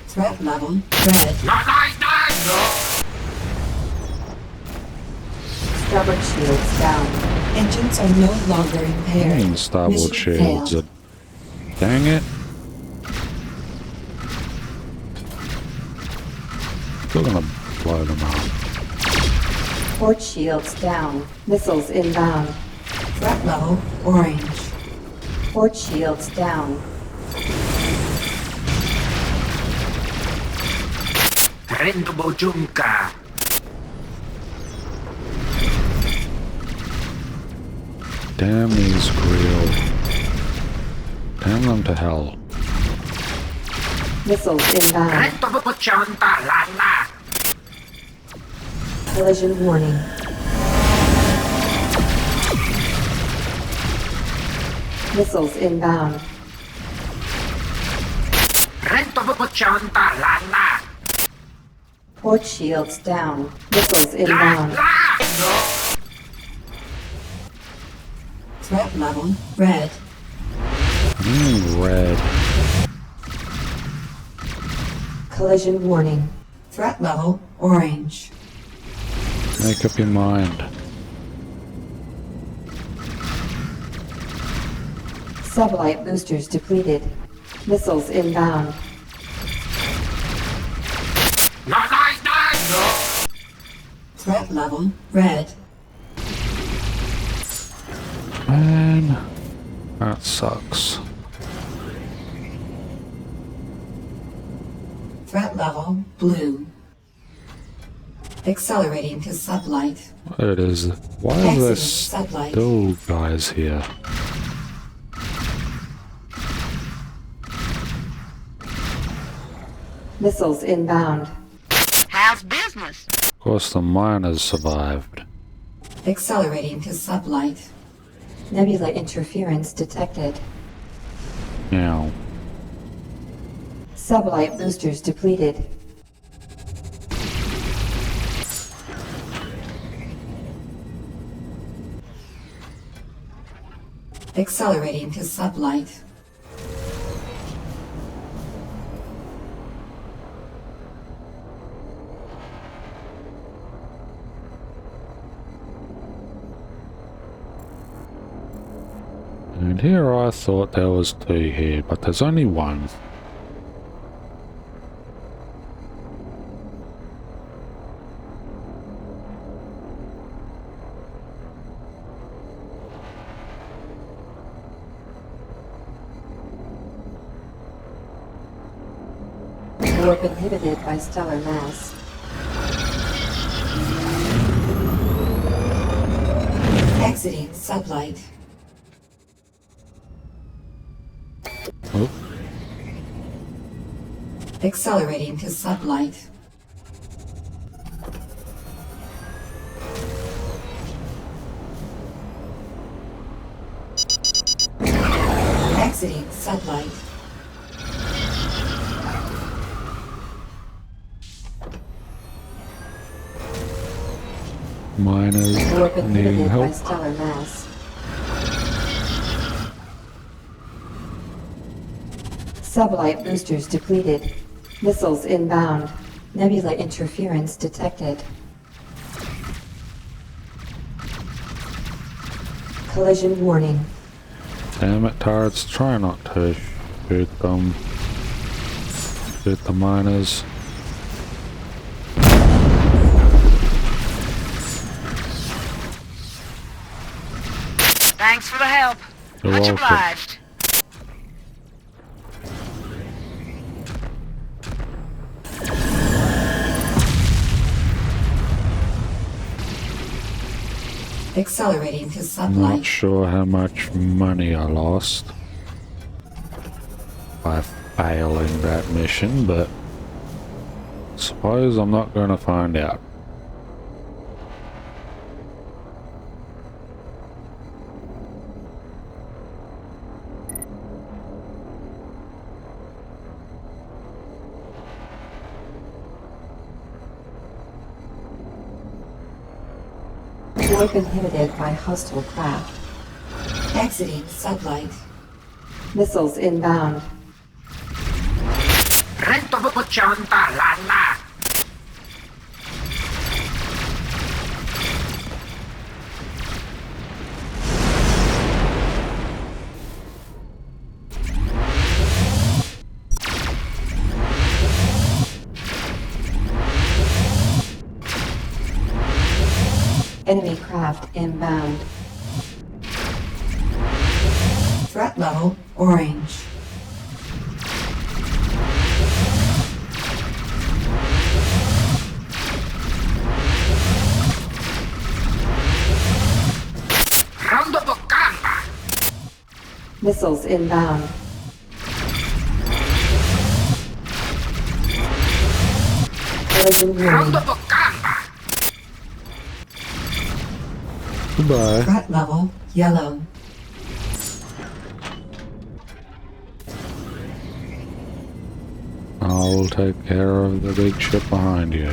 Threat level red. No. Starboard shields down. Engines are no longer impaired. And starboard Mission shields failed. are... Dang it. Still gonna blow them up. Port shields down. Missiles inbound. Threat level orange. Port shields down. Rendo Bojunka. Damn these Creel. Damn them to hell. Missiles inbound. Rendo Bochanta Lala. Collision warning. Missiles inbound. Rendo Bochanta Lala. Port shields down. Missiles inbound. Threat level red. Red. Collision warning. Threat level orange. Make up your mind. Sublight boosters depleted. Missiles inbound. Threat level red. Man, that sucks. Threat level blue. Accelerating to sublight. It is. Why is Exiting there sublight. still guys here? Missiles inbound. How's business? Of course, the miners survived. Accelerating to sublight. Nebula interference detected. Now, Sublight boosters depleted. Accelerating to sublight. and here I thought there was 2 here, but there's only 1. Warp inhibited by stellar mass. Exiting sublight. Oh, Accelerating to sublight. Exiting sublight. miners Warp needing inhibited by help. stellar mass. Sublight boosters depleted. Missiles inbound. Nebula interference detected. Collision warning. Damn it, turrets, try not to shoot them. Shoot the miners. Thanks for the help. You're Much welcome. obliged. Accelerating to Not sublight. sure how much money I lost by failing that mission, but suppose I'm not going to find out. Warp inhibited by hostile craft. Exiting sublight. Missiles inbound. Rento bubuchonta lala. Enemy craft inbound. Threat level orange. Rondo bocamba. Missiles inbound. Collision warning. Rondo bocamba. Goodbye. Threat level yellow. I'll take care of the big ship behind you.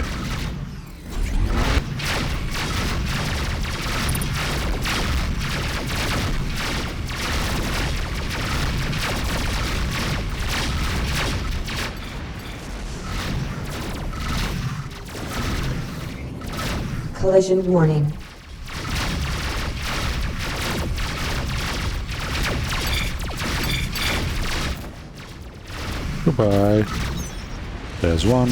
Collision warning. Goodbye. There's one.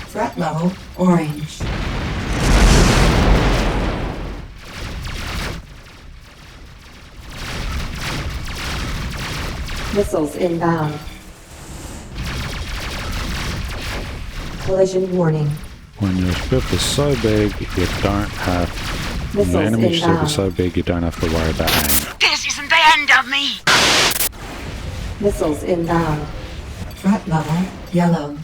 Threat level orange. Missiles inbound. Collision warning. When your ship is so big, you don't have... When Missiles the enemy ship inbound. is so big, you don't have to worry about aim. This isn't the end of me. Missiles inbound. Threat level yellow.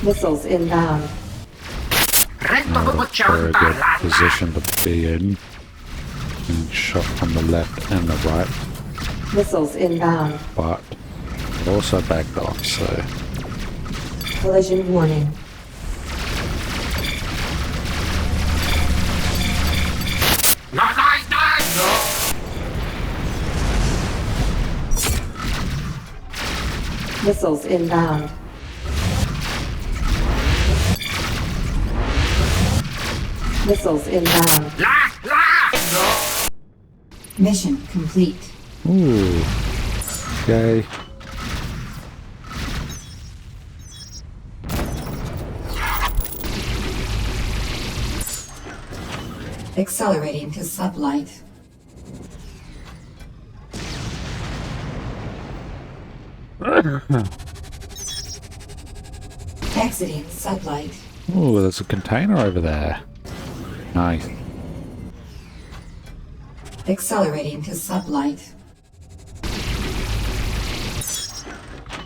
Missiles inbound. Rento Not a very Chanta good Lana. position to be in. And shot from the left and the right, Missiles inbound. but also backed off, so... Collision warning. No. Missiles inbound. Missiles inbound. La. Mission complete. Ooh. Yay. Accelerating to sublight. Exiting sublight. Ooh, there's a container over there. Nice. Accelerating to sublight.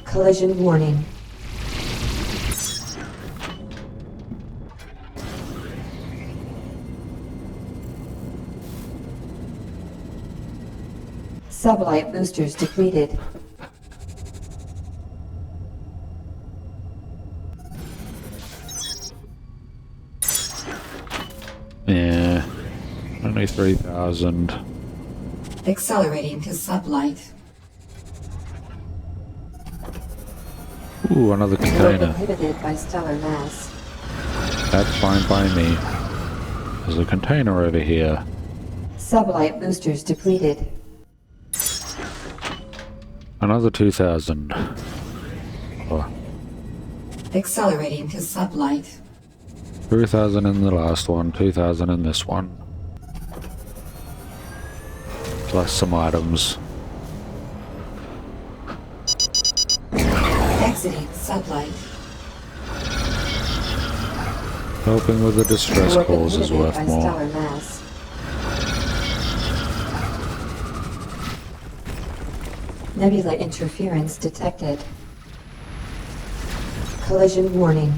Collision warning. Sublight boosters depleted. Yeah. Only 3,000. Accelerating to sublight. Ooh, another Field container. inhibited by stellar mass. That's fine by me. There's a container over here. Sublight boosters depleted. Another 2,000. Oh, Accelerating to sublight. 3,000 in the last one, 2,000 in this one. Plus some items. Exiting sublight. Helping with the distress Field calls is inhibited worth by more. stellar mass. Nebula interference detected. Collision warning.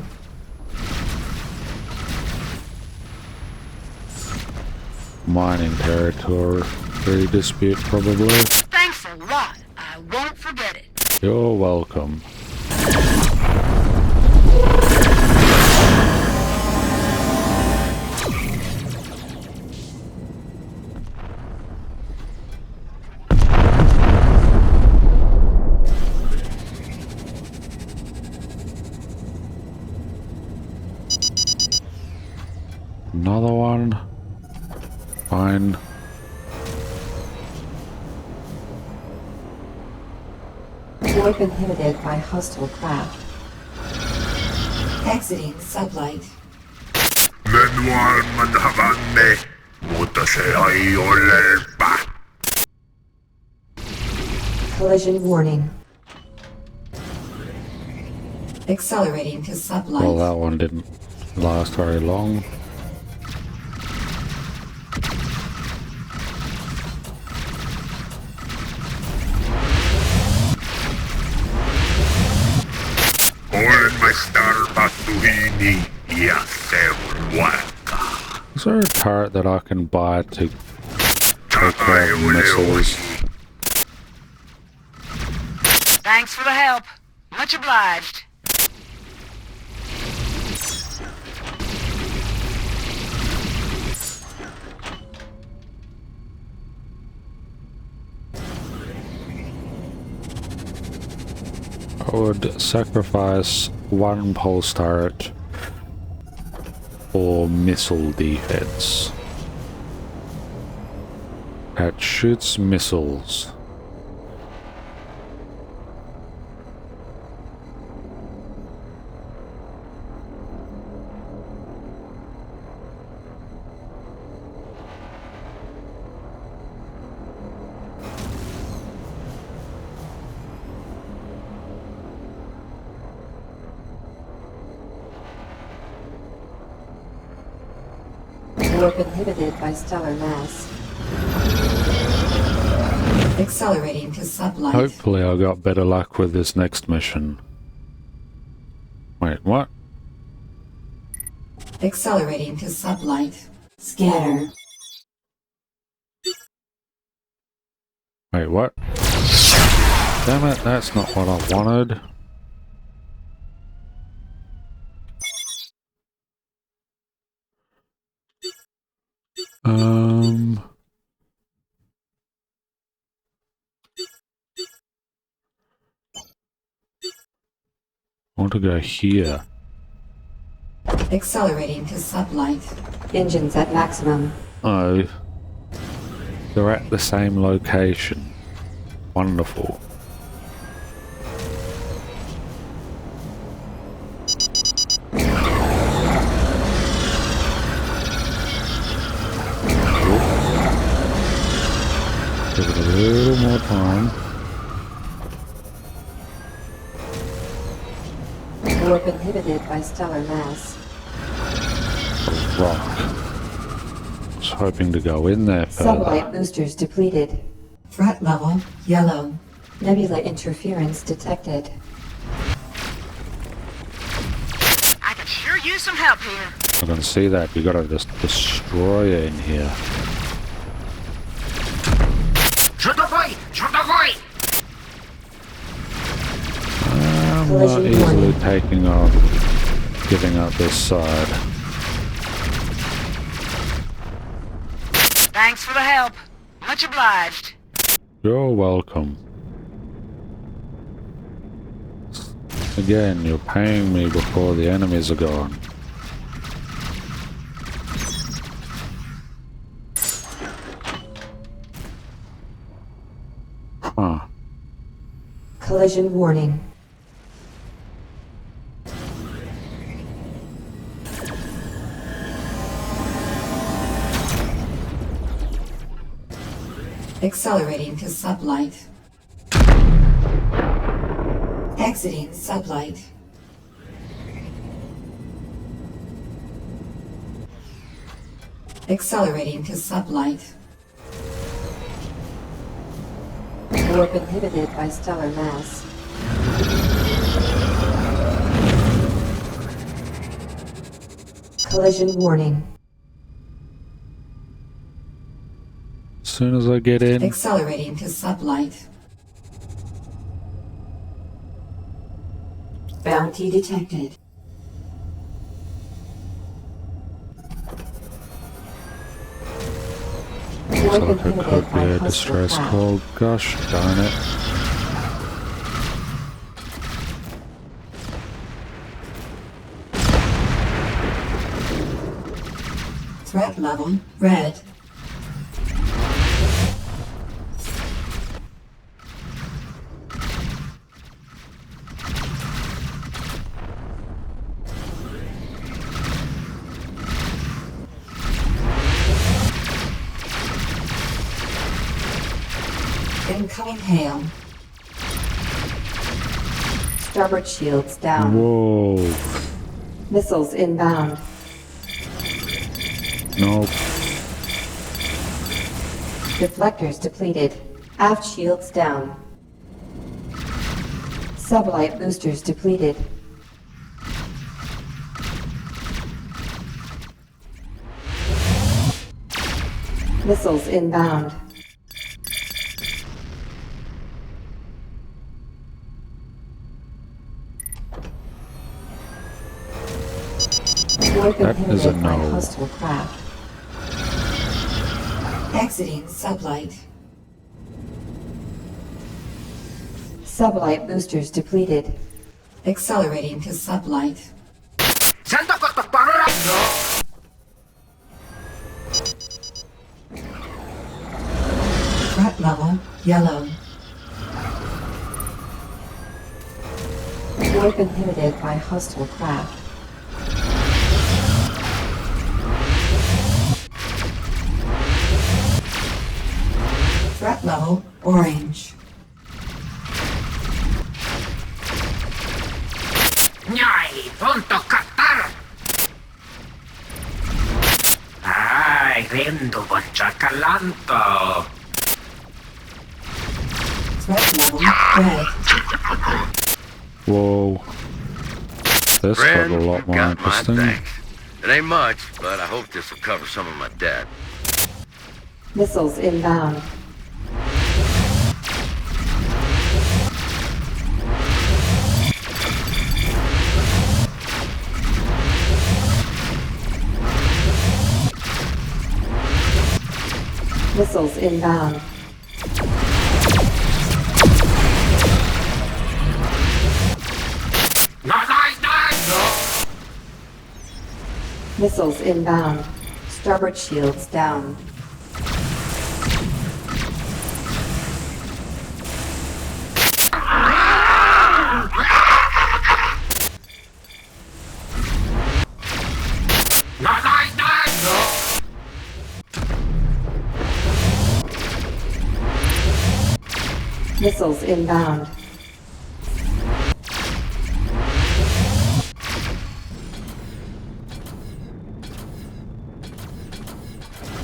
Mining territory dispute, probably. Thanks a lot. I won't forget it. You're welcome. Another one. Fine. Warp inhibited by hostile craft. Exiting sublight. Manual manhabanne. Mutta se ai olelpa. Collision warning. Accelerating to sublight. Well, that one didn't last very long. Olen maistar Batuhini ja seuraava. Is there a turret that I can buy to take care of missiles. Thanks for the help. Much obliged. I would sacrifice one pulse turret for missile defense. That shoots missiles. Warp inhibited by stellar mass. Accelerating to sublight. Hopefully I got better luck with this next mission. Wait, what? Accelerating to sublight. Scanner. Wait, what? Damn it, that's not what I wanted. I want to go here. Accelerating to sublight. Engines at maximum. Oh. They're at the same location. Wonderful. Give it a little more time. Warp inhibited by stellar mass. A rock. I was hoping to go in there further. Sublight boosters depleted. Threat level yellow. Nebula interference detected. I could sure use some help here. I can see that. You got a destroyer in here. Чудовой! Чудовой! I'm not Collision easily warning. taking on giving up this side. Thanks for the help. Much obliged. You're welcome. Again, you're paying me before the enemies are gone. Huh. Collision warning. Accelerating to sublight. Exiting sublight. Accelerating to sublight. Warp inhibited by stellar mass. Collision warning. As soon as I get in, Accelerating to sublight. Bounty detected. looks Warp like it inhibited could be by a hostile distress craft. call. Gosh darn it. Threat level red. Incoming hail. Starboard shields down. Whoa. Missiles inbound. Nope. Deflectors depleted. Aft shields down. Sublight boosters depleted. Missiles inbound. Warp That is a inhibited by no. hostile craft. Exiting sublight. Sublight boosters depleted. Accelerating to sublight. Sento questo tornado! Threat level yellow. Warp inhibited by hostile craft. Threat level orange. Gnai, pronto a cattare! Rendo banciacalanto! Threat level red. Whoa. This got a Friend, lot you've more got my interesting. thanks. It ain't much, but I hope this will cover some of my debt. Missiles inbound. Missiles inbound. No! Missiles inbound. Starboard shields down. No! Missiles inbound.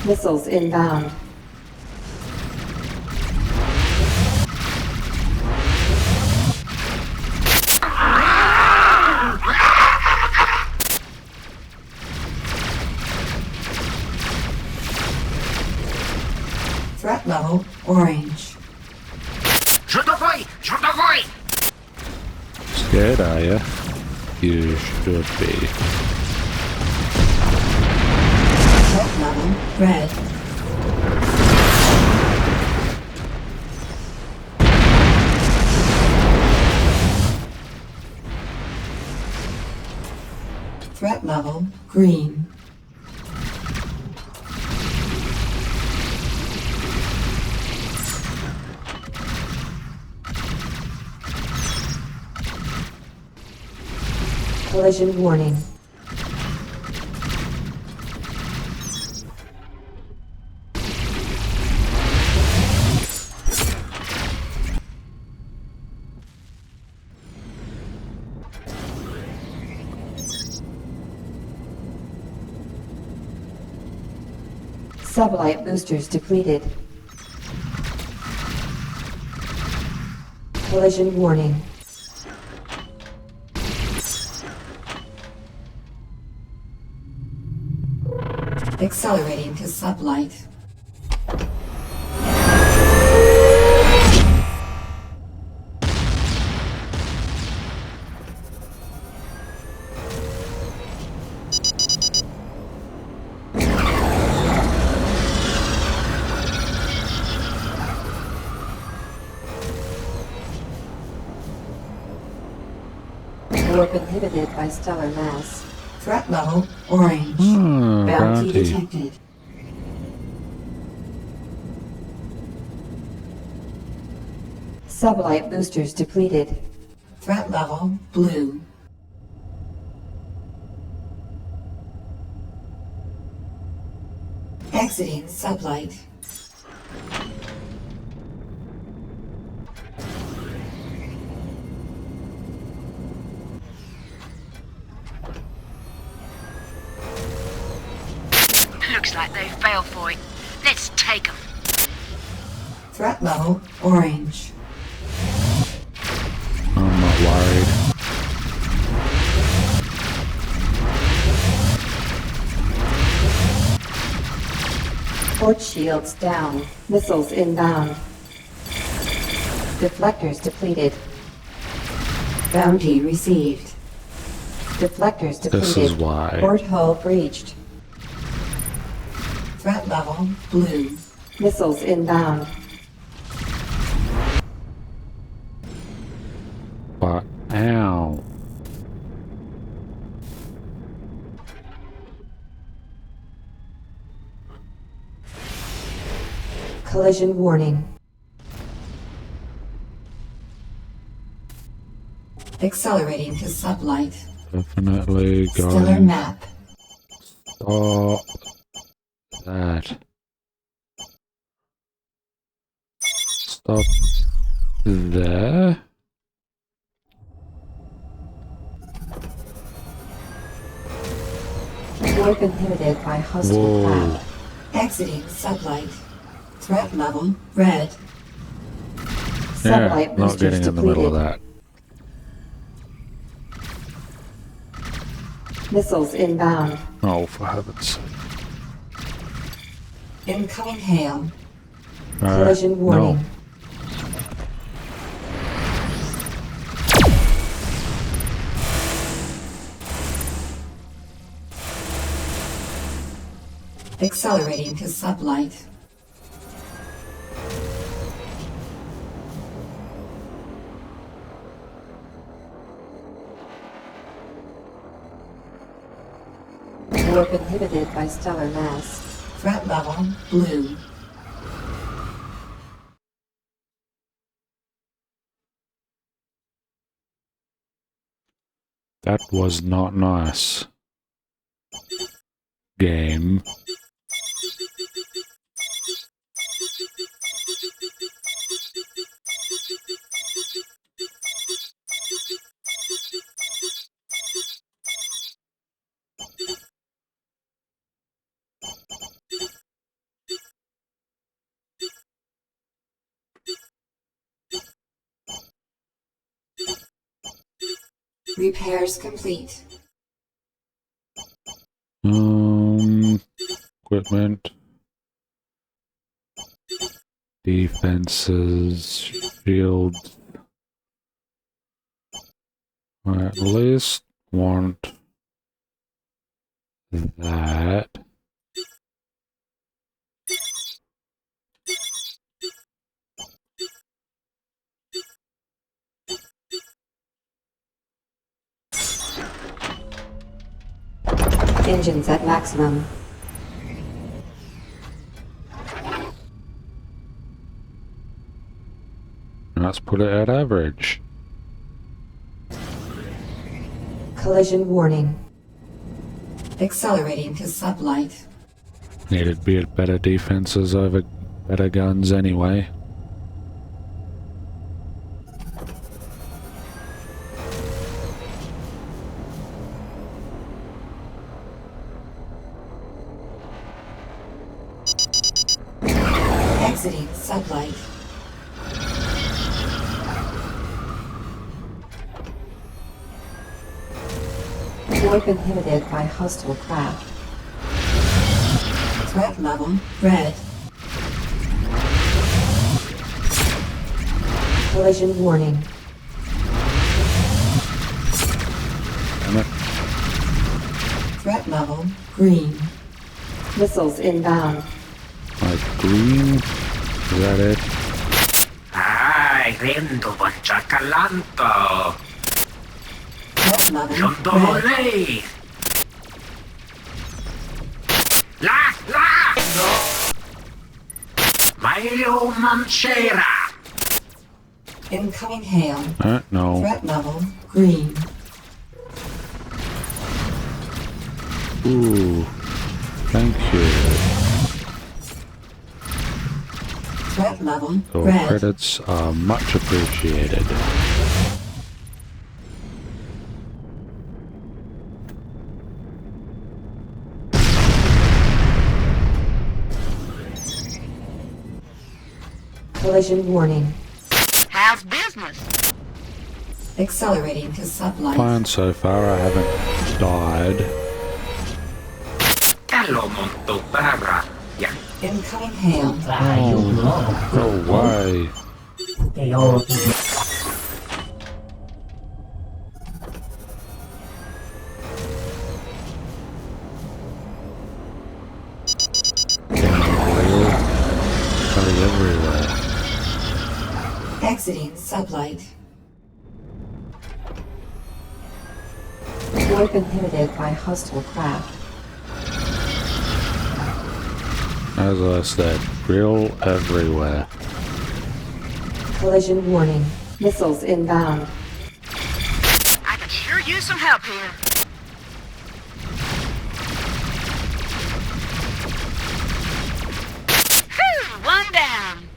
Missiles inbound. Threat level orange. Sotto voi! Sotto voi! Scared, are ya? You should be. Threat level red. Threat level green. Collision warning. Sublight boosters depleted. Collision warning. Accelerating to sublight. Warp inhibited by stellar mass. Threat level orange. Bounty Bounty. detected. Sublight boosters depleted. Threat level blue. Exiting sublight. Looks like they fell for it. Let's take them. Threat level orange. I'm not worried. Port shields down. Missiles inbound. Deflectors depleted. Bounty received. Deflectors depleted. This is why. Porthole breached. Threat level blue. Missiles inbound. But, ow. Collision warning. Accelerating to sublight. Definitely Stellar going. map. Stop that. Stop there. Warp inhibited by hostile Whoa. craft. Exiting sublight. Threat level red. Yeah, Sublight not boosters getting in the middle of depleted. that. Missiles inbound. Oh, for heaven's sake. Incoming hail. Collision No. warning. Accelerating to sublight. Warp inhibited by stellar mass. Threat level blue. That was not nice. Game. Repairs complete. Equipment. Defenses. Shields. I at least want that. Engines at maximum. Let's put it at average. Collision warning. Accelerating to sublight. Needed be better defenses over better guns anyway. Exiting sublight. Warp inhibited by hostile craft. Threat level red. Collision warning. Damn it. Threat level green. Missiles inbound. Like green? Is that it? Ay, rendo bonchakalanto. Threat level red. Yondole. La! Mario Manchera. Incoming hail. No. Threat level green. Ooh. Thank you. Threat level Your red. credits are much appreciated. Collision warning. How's business? Accelerating to sublight. Fine so far, I haven't died. Hello, Monto Barra. Yeah. Incoming hail. Go away. everywhere. Exiting sublight. Warp inhibited by hostile craft. As I said, drill everywhere. Collision warning. Missiles inbound. I could sure use some help here. Whew, one down.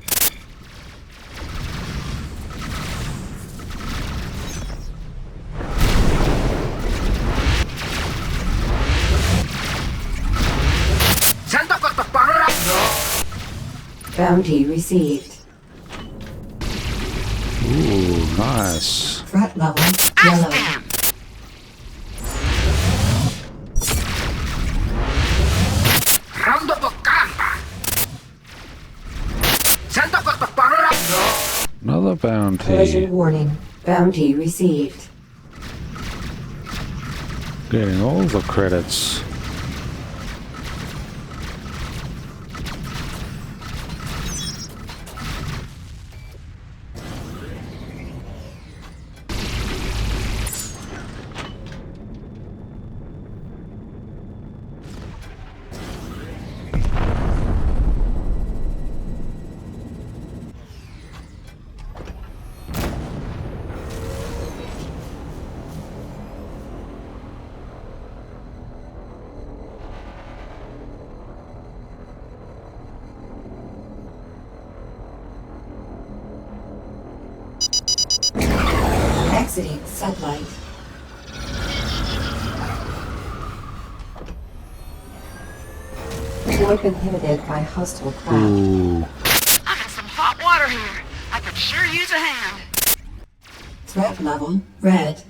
Sento questo panorama. Bounty received. Ooh, nice. Threat level yellow. Spam. Rondo boccata. Sento questo panorama. Another Collision bounty. warning. Bounty received. Getting all the credits. Exiting sublight. Warp inhibited by hostile craft. Ooh, I got some hot water here. I could sure use a hand. Threat level red.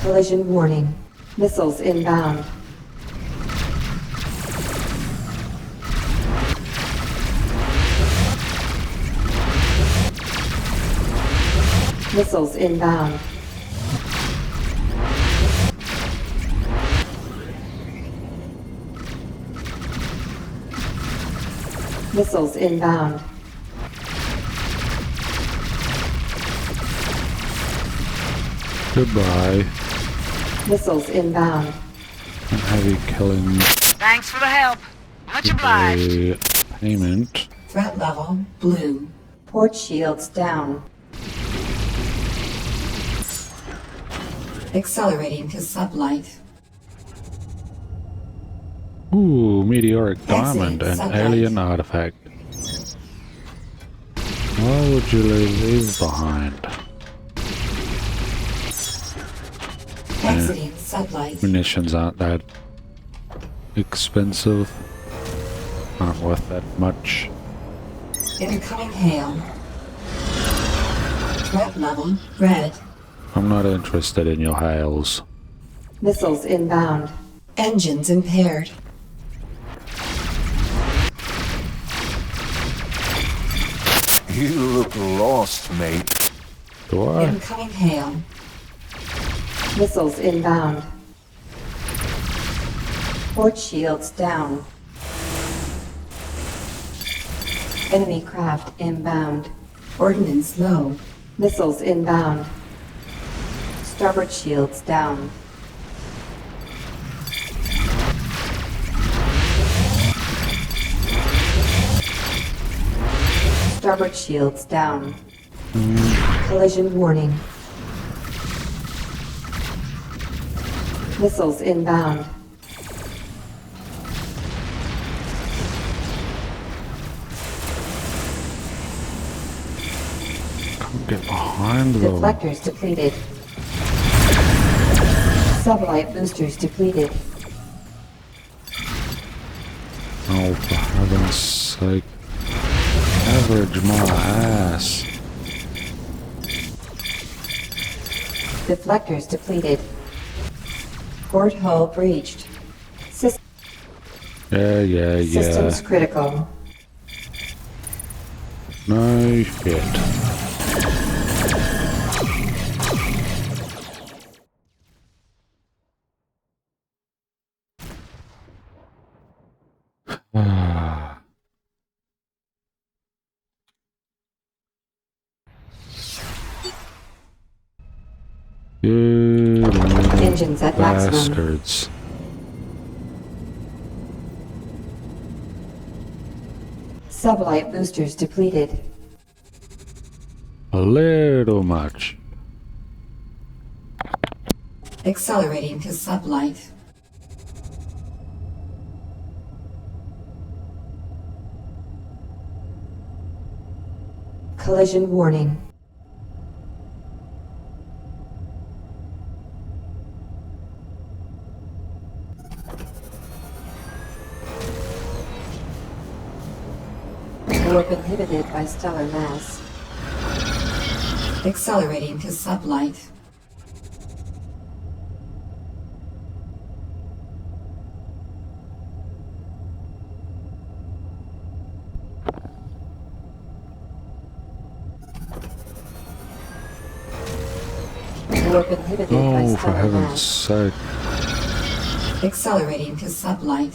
Collision warning. Missiles inbound. Missiles inbound. Missiles inbound. goodbye. Missiles inbound. And heavy killing Thanks for the help. Much obliged. a payment. Threat level blue. Port shields down. Accelerating to sublight. Ooh, meteoric diamond, an sunlight. alien artifact. Why would you leave these behind? Exiting sublight. Munitions aren't that expensive. Aren't worth that much. Incoming hail. Threat level red. I'm not interested in your hails. Missiles inbound. Engines impaired. You look lost, mate. Do I? Incoming hail. Missiles inbound. Port shields down. Enemy craft inbound. Ordnance low. Missiles inbound. Starboard shields down. Starboard shields down. Collision warning. Missiles inbound. Can't get behind them. Deflectors depleted. Sublight boosters depleted. Oh, for heaven's sake. Average my ass. Deflectors depleted. Port hull breached. Yeah. Systems critical. No shit. Ah. You little Engines at maximum. bastards. Sublight boosters depleted. A little much. Accelerating to sublight. Collision warning. Warp inhibited by stellar mass. Accelerating to sublight. Warp inhibited by Oh, for stellar heaven's mass. sake. Accelerating to sublight.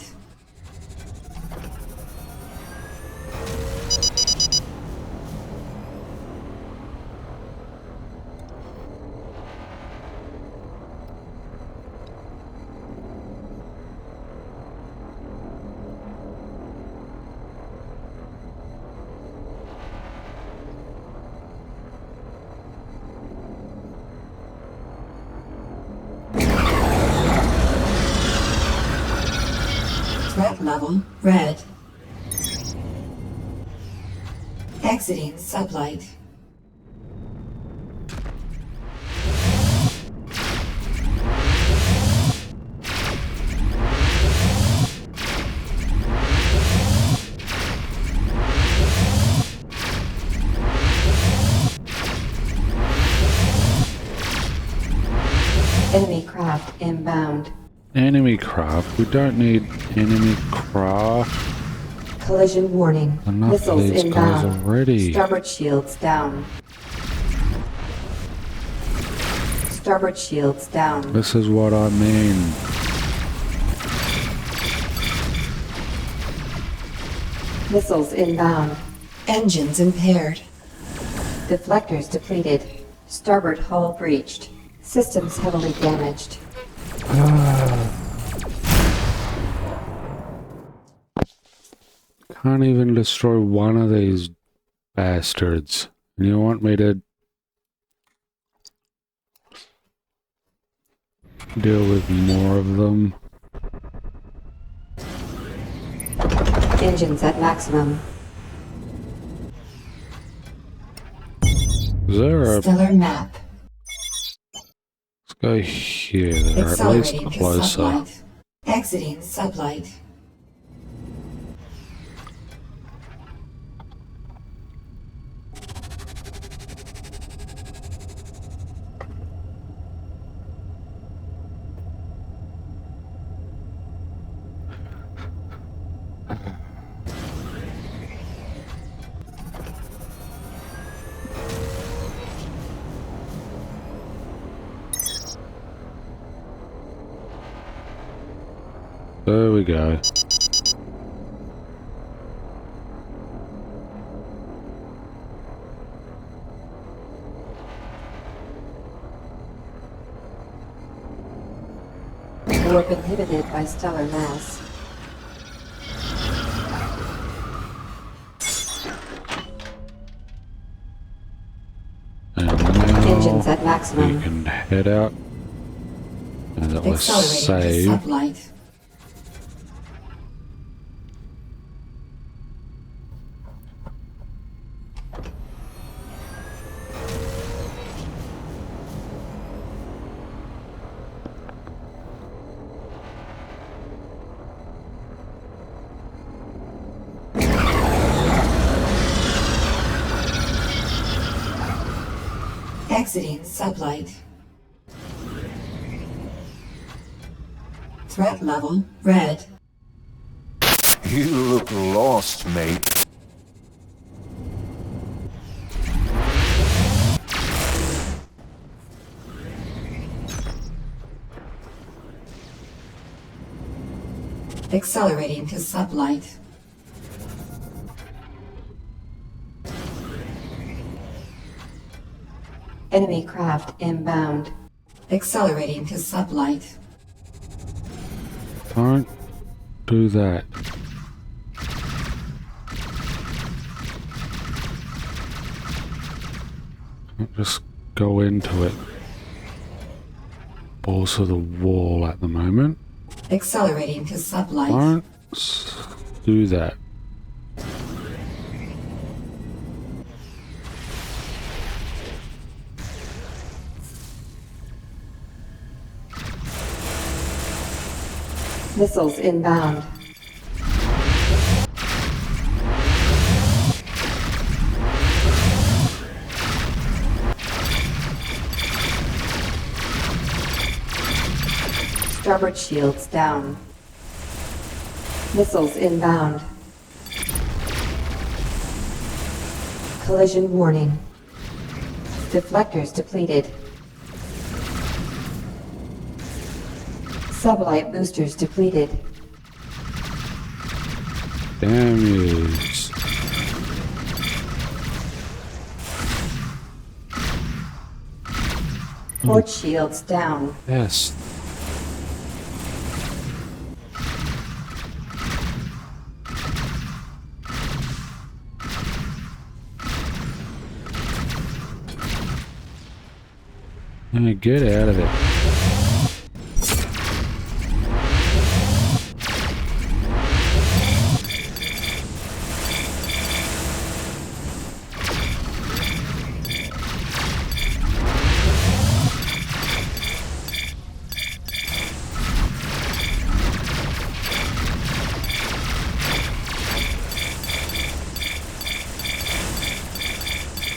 Threat level red. Exiting sublight. Enemy craft inbound. Enemy craft? We don't need enemy craft. Collision warning. Enough of Missiles these guys inbound. already. Starboard shields down. Starboard shields down. This is what I mean. Missiles inbound. Engines impaired. Deflectors depleted. Starboard hull breached. Systems heavily damaged. Can't even destroy one of these bastards. And you want me to deal with more of them? Engines at maximum. Is there a... Stellar map. Let's go here. They're at least Accelerating to closer. sublight. Exiting sublight. There we go. Warp inhibited by stellar mass. And now Engines at we maximum. can head out. And that was Accelerating to saved. sublight. Exiting sublight. Threat level red. You look lost, mate. Accelerating to sublight. Enemy craft inbound. Accelerating to sublight. Don't do that. Just go into it. Balls to the wall at the moment. Accelerating to sublight. Don't do that. Missiles inbound. Starboard shields down. Missiles inbound. Collision warning. Deflectors depleted. Sublight boosters depleted. Damage. Port shields down. Yes. Get out of it.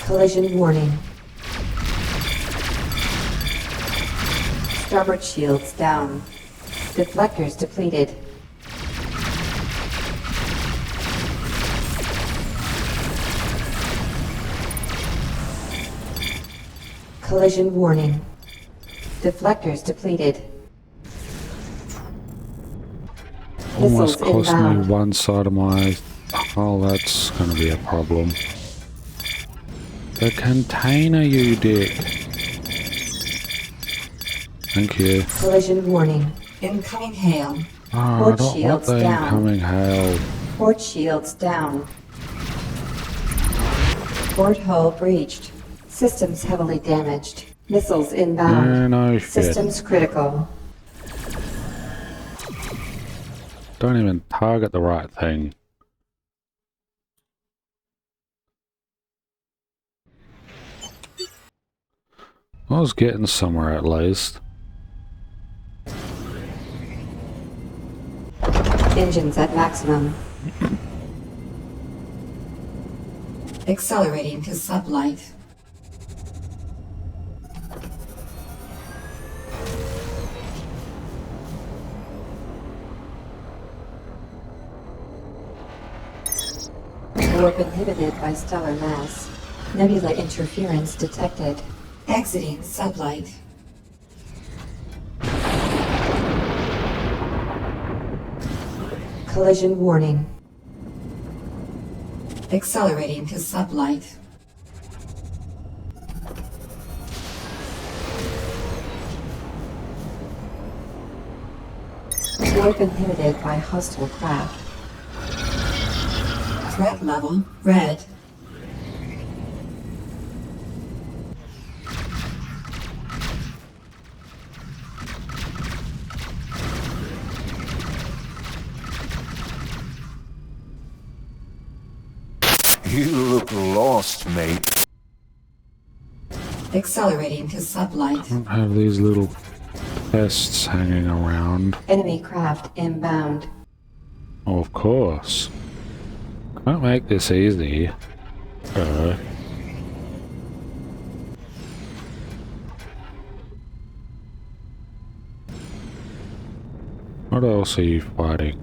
Collision warning. Starboard shields down. Deflectors depleted. Collision warning. Deflectors depleted. Almost Missiles cost me inbound. one side of my... Oh, that's gonna be a problem. The container, you dick. Thank you. Collision warning. Incoming hail. Oh, I Port don't want shields the down. incoming hail. Port shields down. Port hull breached. Systems heavily damaged. Missiles inbound. No shit. Systems critical. Don't even target the right thing. I was getting somewhere at least. Engines at maximum. Accelerating to sublight. Warp inhibited by stellar mass. Nebula interference detected. Exiting sublight. Collision warning. Accelerating to sublight. Warp inhibited by hostile craft. Threat level red. You look lost, mate. Accelerating to sublight. Don't have these little pests hanging around. Enemy craft inbound. Oh, of course. Can't make this easy. What else are you fighting?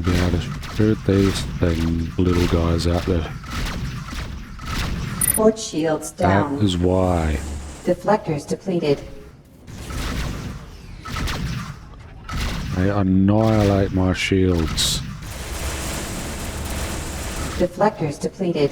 going to be able to shoot these little guys out there. Port shields down. That is why. Deflectors depleted. They annihilate my shields. Deflectors depleted.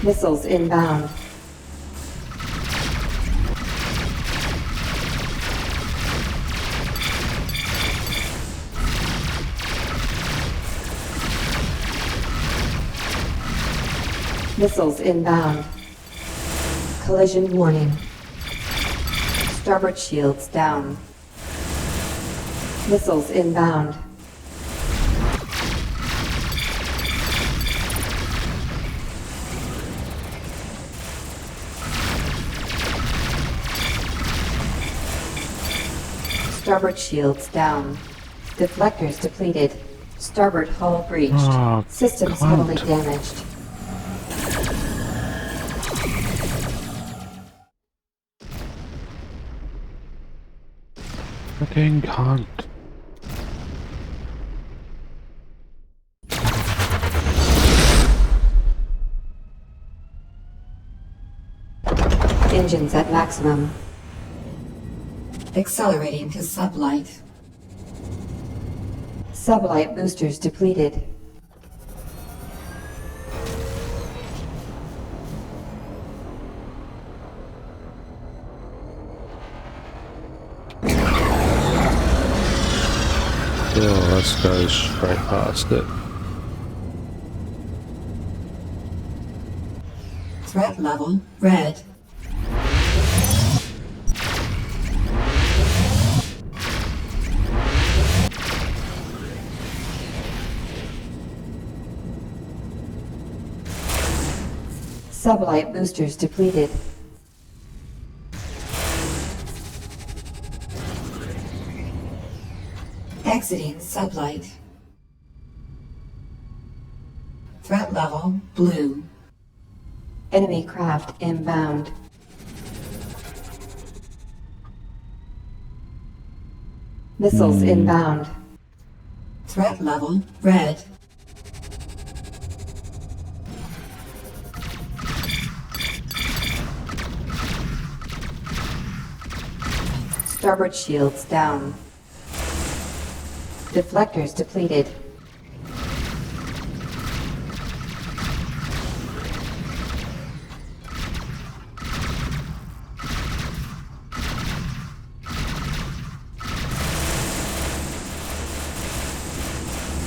Missiles inbound. Missiles inbound. Collision warning. Starboard shields down. Missiles inbound. Starboard shields down. Deflectors depleted. Starboard hull breached. Oh, Systems cunt. heavily damaged. Fucking cunt. Engines at maximum. Accelerating to sublight. Sublight boosters depleted. Oh, let's go straight past it. Threat level red. Sublight boosters depleted. Exiting sublight. Threat level blue. Enemy craft inbound. Missiles inbound. Threat level red. Starboard shields down. Deflectors depleted.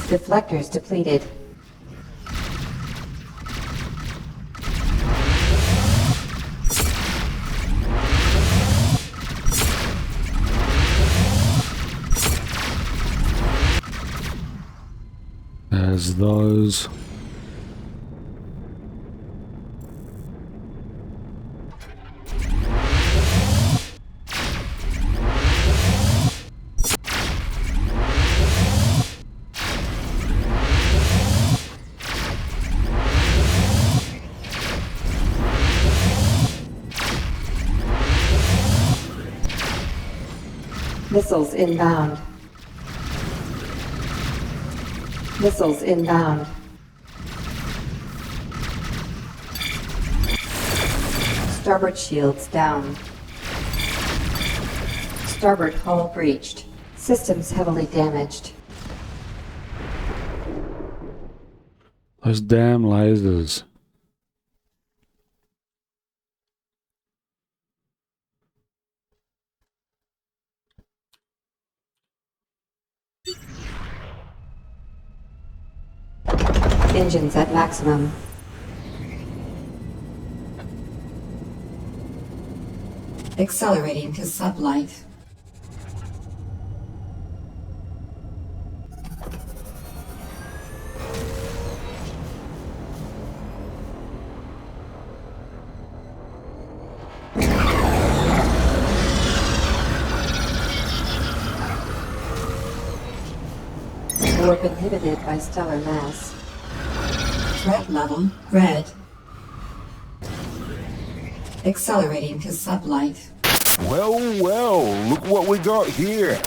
Deflectors depleted. There's those. Missiles inbound. Missiles inbound. Starboard shields down. Starboard hull breached. Systems heavily damaged. Those damn lasers. Engines at maximum. Accelerating to sublight. Warp inhibited by stellar mass. Threat level red. Accelerating to sublight. Well, well, look what we got here.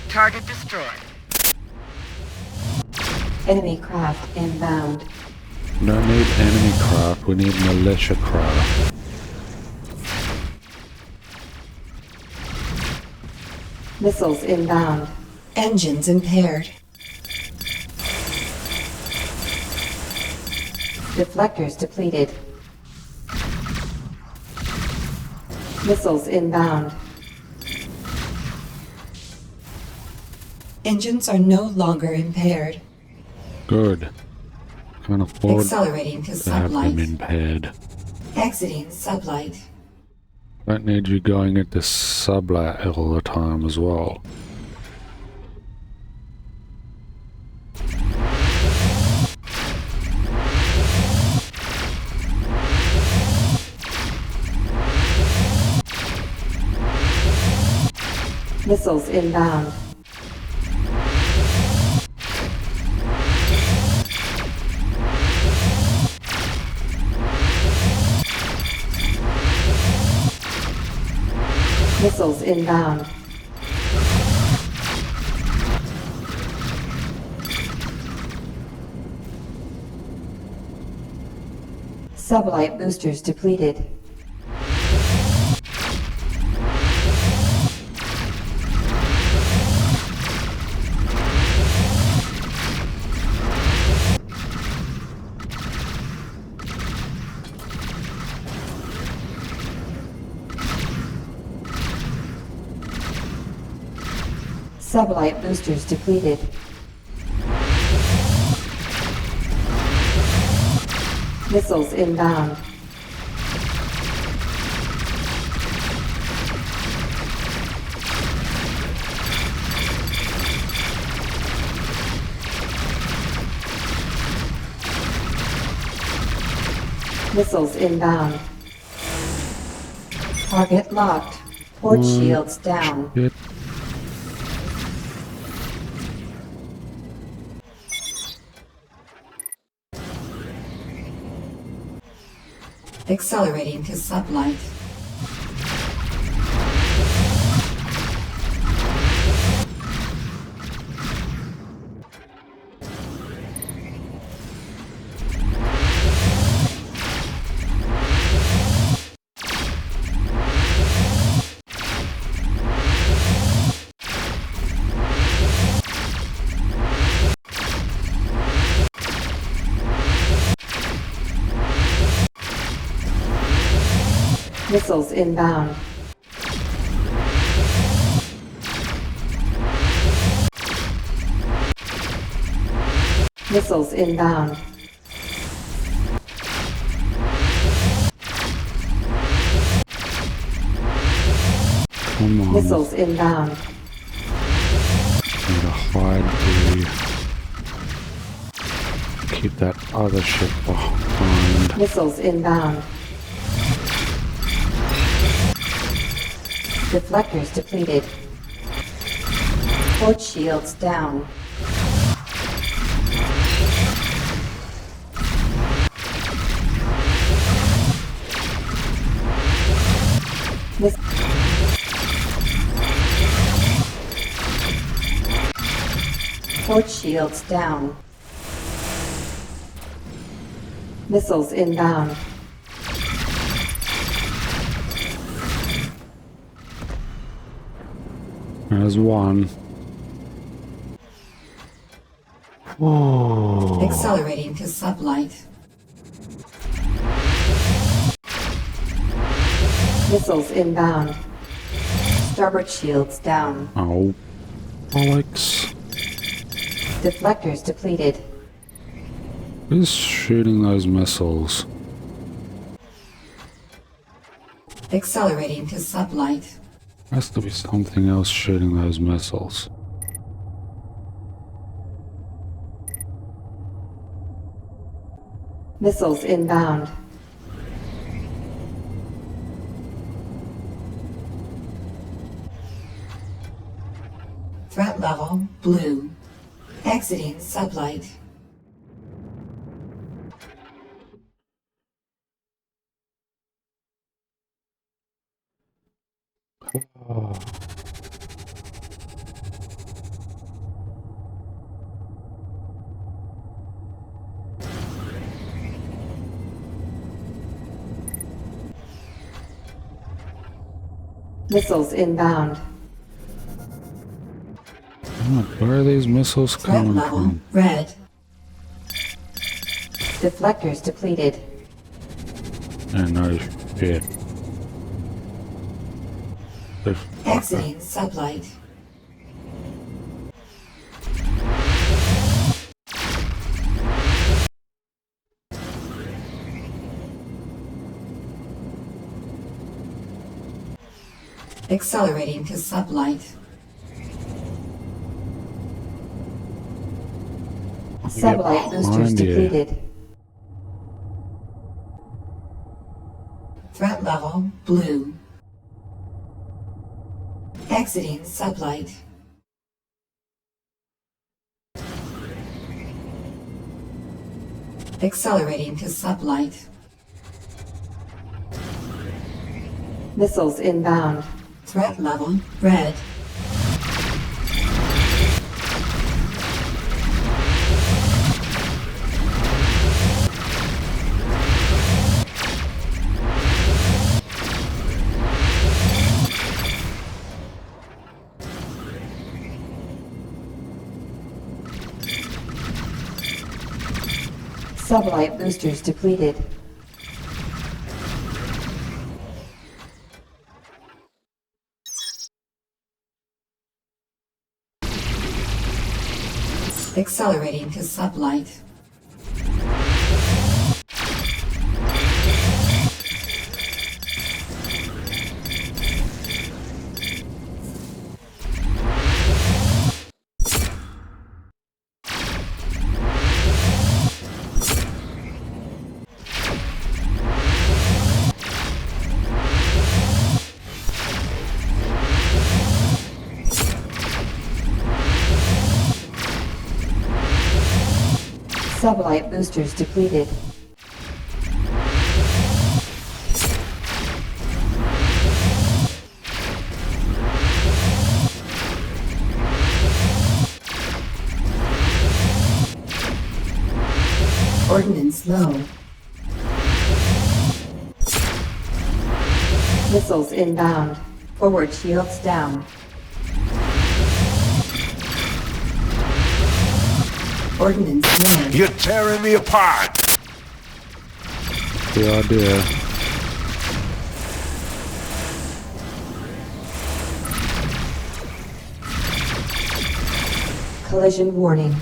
Target destroyed. Enemy craft inbound. We don't need enemy craft, we need militia craft. Missiles inbound. Engines impaired. Deflectors depleted. Missiles inbound. Engines are no longer impaired. Good. Can't afford Accelerating to to have them sublight. impaired. Exiting sublight. Don't need you going into sublight all the time as well. Missiles inbound. Missiles inbound. Sublight boosters depleted. Sublight boosters depleted. Missiles inbound. Missiles inbound. Target locked. Port shields down. Shit. Accelerating to sublight. Missiles inbound. Missiles inbound. Come on. Missiles inbound. Need to hide the... Keep that other ship behind. Missiles inbound. Deflectors depleted. Port shields down. Port shields down. Missiles inbound. There's one. Whoa. Accelerating to sublight. Missiles inbound. Starboard shields down. Oh. Alex. Deflectors depleted. Who's shooting those missiles? Accelerating to sublight. Has to be something else shooting those missiles. Missiles inbound. Threat level blue. Exiting sublight. Missiles inbound. Where are these missiles Threat coming level from? red. Deflectors depleted. And no shit. Exiting sublight. Accelerating to sublight. Sublight boosters behind you. depleted. Threat level blue. Exiting sublight. Accelerating to sublight. Missiles inbound. Threat level red. Sublight boosters depleted. Accelerating to sublight. Sublight boosters depleted. Ordnance low. Missiles inbound. Forward shields down. Ordnance low. You're tearing me apart! The idea. Collision warning.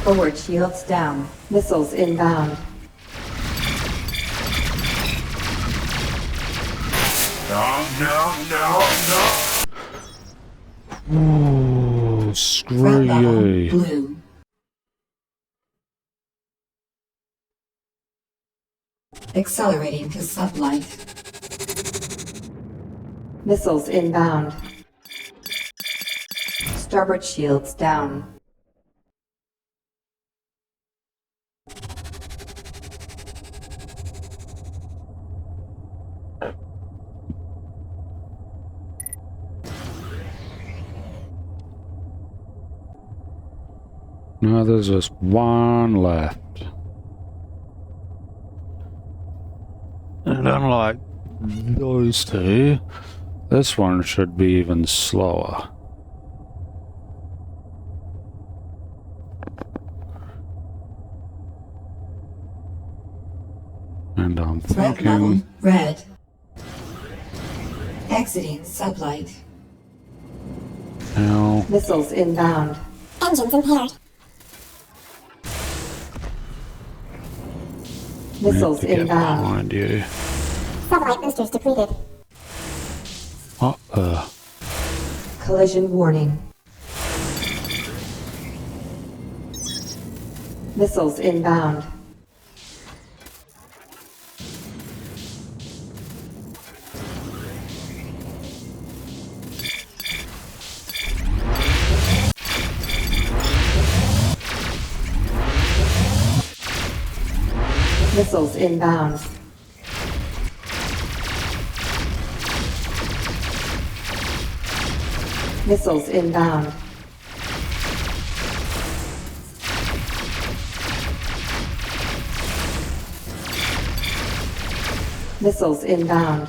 Forward shields down. Missiles inbound. No. Ooh, Threat screw level you. blue. Accelerating to sublight. Missiles inbound. Starboard shields down. Now there's just one left. And unlike those two, this one should be even slower. And I'm Threat level thinking, red. Exiting sublight. now, Missiles inbound. Engines impaired. Missiles to get inbound. behind you. Sublight boosters depleted. Collision warning. Missiles inbound. Missiles inbound. Missiles inbound. Missiles inbound.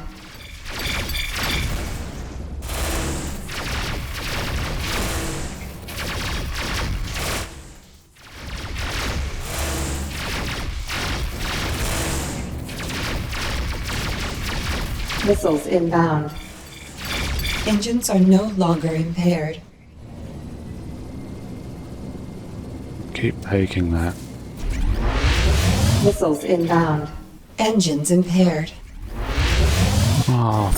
Missiles inbound. Engines are no longer impaired. Keep taking that. Missiles inbound. Engines impaired. Oh,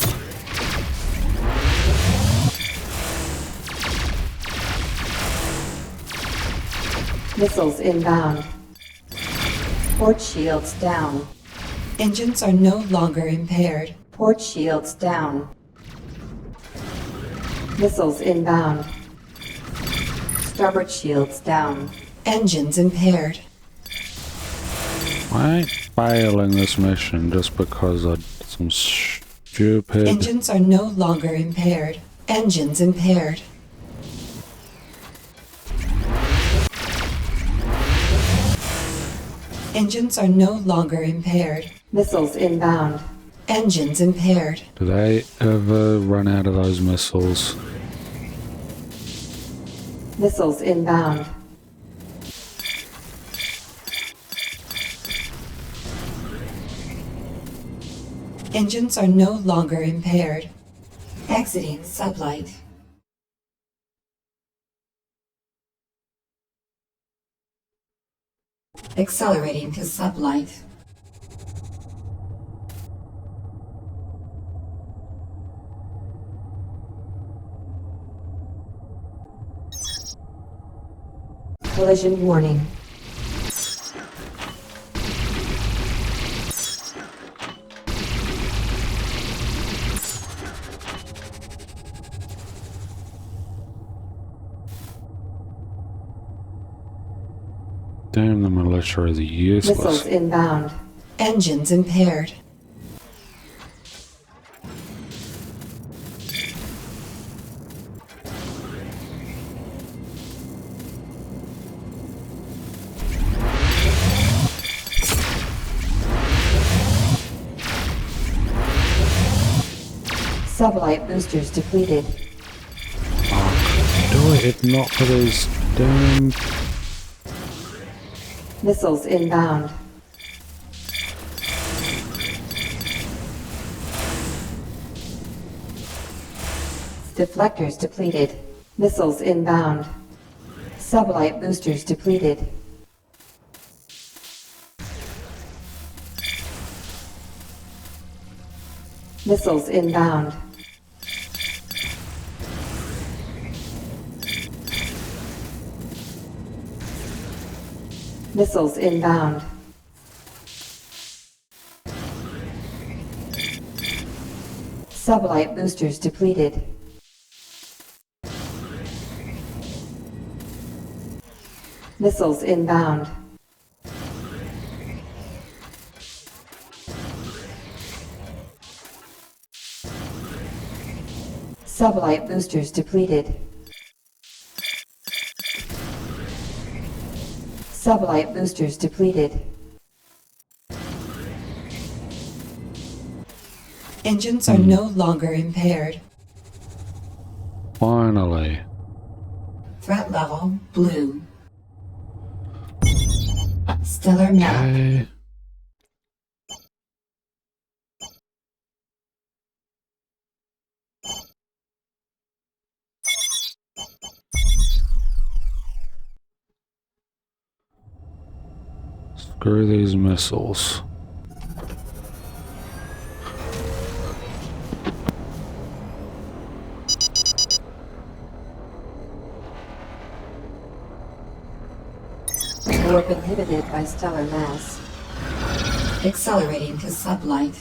Missiles inbound. Port shields down. Engines are no longer impaired. Port shields down. Missiles inbound. Starboard shields down. Engines impaired. I ain't failing this mission just because of some stupid... Engines are no longer impaired. Engines impaired. Engines are no longer impaired. Missiles inbound. Engines impaired. Do they ever run out of those missiles? Missiles inbound. Engines are no longer impaired. Exiting sublight. Accelerating to sublight. Collision warning. Damn, the militia is useless. Missiles inbound. Engines impaired. Sublight boosters depleted. Do it, if not for these damn... Missiles inbound. Deflectors depleted. Missiles inbound. Sublight boosters depleted. Missiles inbound. Missiles inbound. Sublight boosters depleted. Missiles inbound. Sublight boosters depleted. Sublight boosters depleted. Engines are no longer impaired. Finally. Threat level blue. Stellar map. Okay. Screw these missiles. Warp inhibited by stellar mass. Accelerating to sublight.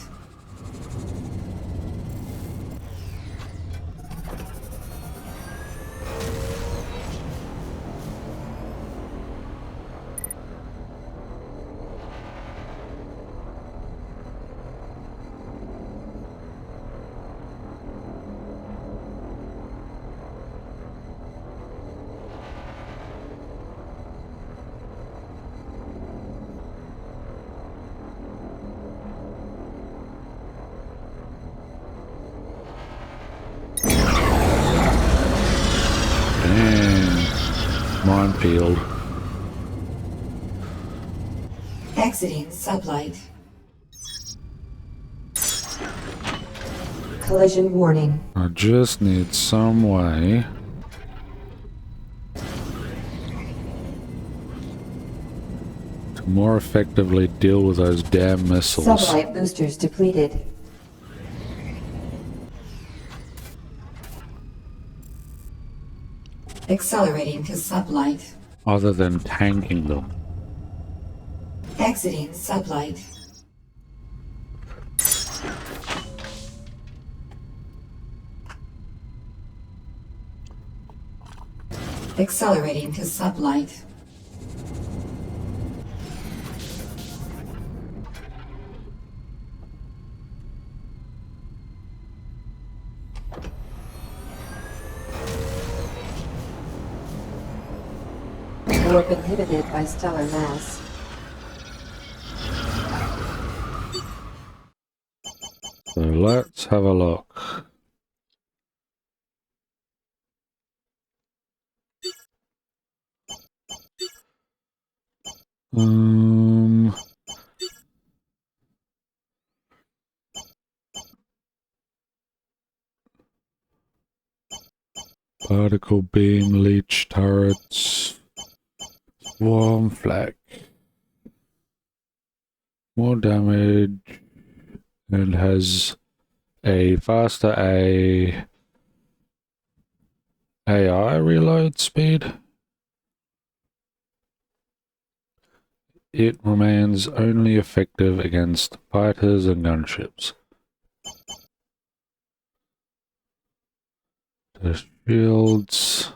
Damn. Minefield. Exiting sublight. Collision warning. I just need some way to more effectively deal with those damn missiles. Sublight boosters depleted. Accelerating to sublight. Other than tanking them. Exiting sublight. Accelerating to sublight. Warp inhibited by stellar mass. So let's have a look. Particle beam, leech turrets, swarm flak. More damage and has a faster AI reload speed. It remains only effective against fighters and gunships. The shields.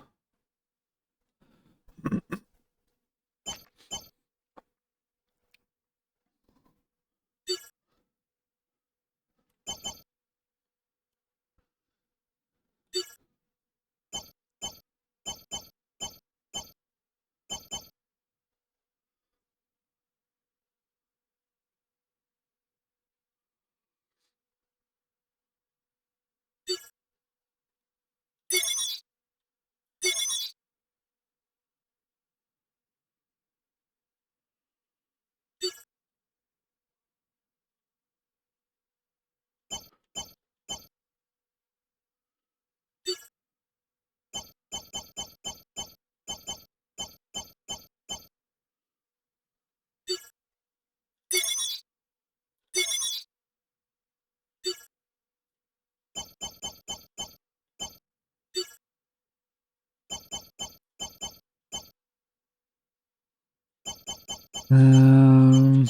Um,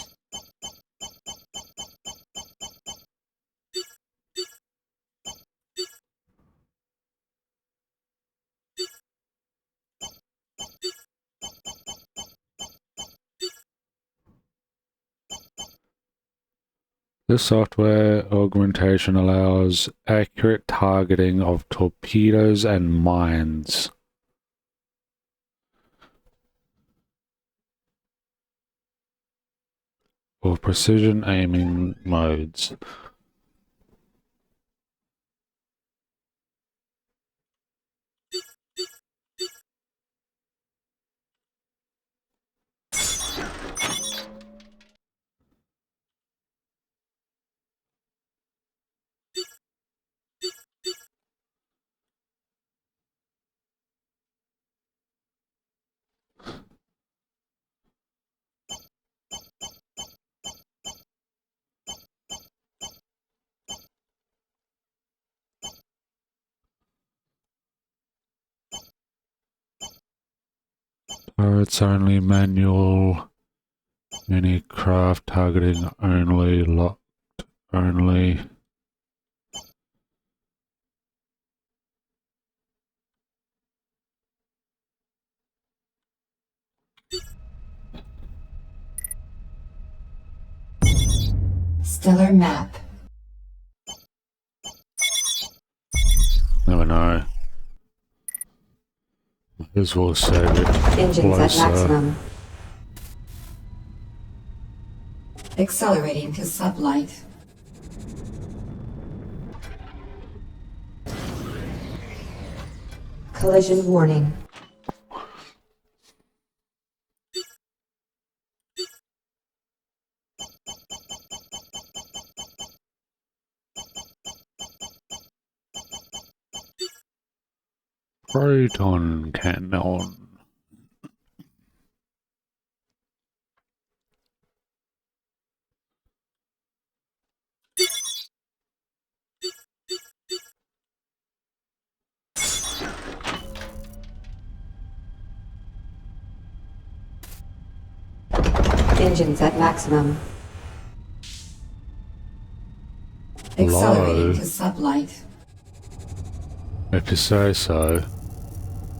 This software augmentation allows accurate targeting of torpedoes and mines. For precision aiming modes. Pilots only, manual, any craft targeting only, locked only. Stellar map. Never know. Might as well save it Engines closer. at maximum. Accelerating to sublight. Collision warning. Proton cannon. Engines at maximum. Accelerating to sublight. If you say so.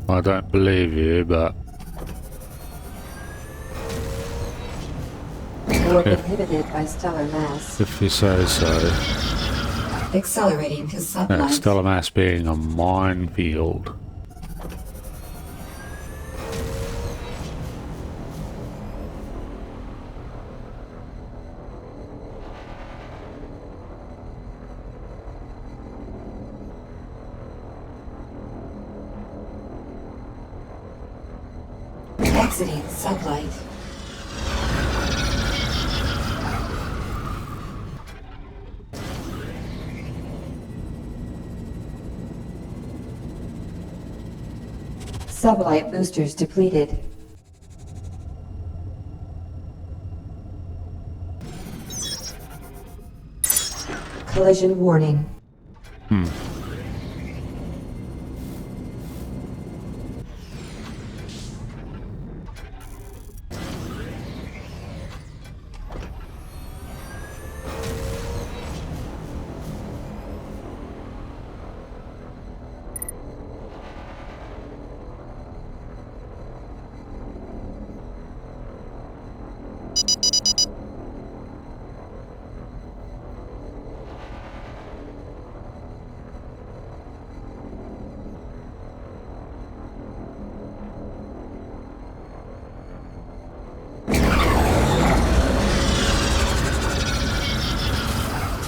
I don't believe you, but Or inhibited by stellar mass. if you say so. Accelerating to sublight. Stellar mass being a minefield. Exiting sublight. Sublight boosters depleted. Collision warning.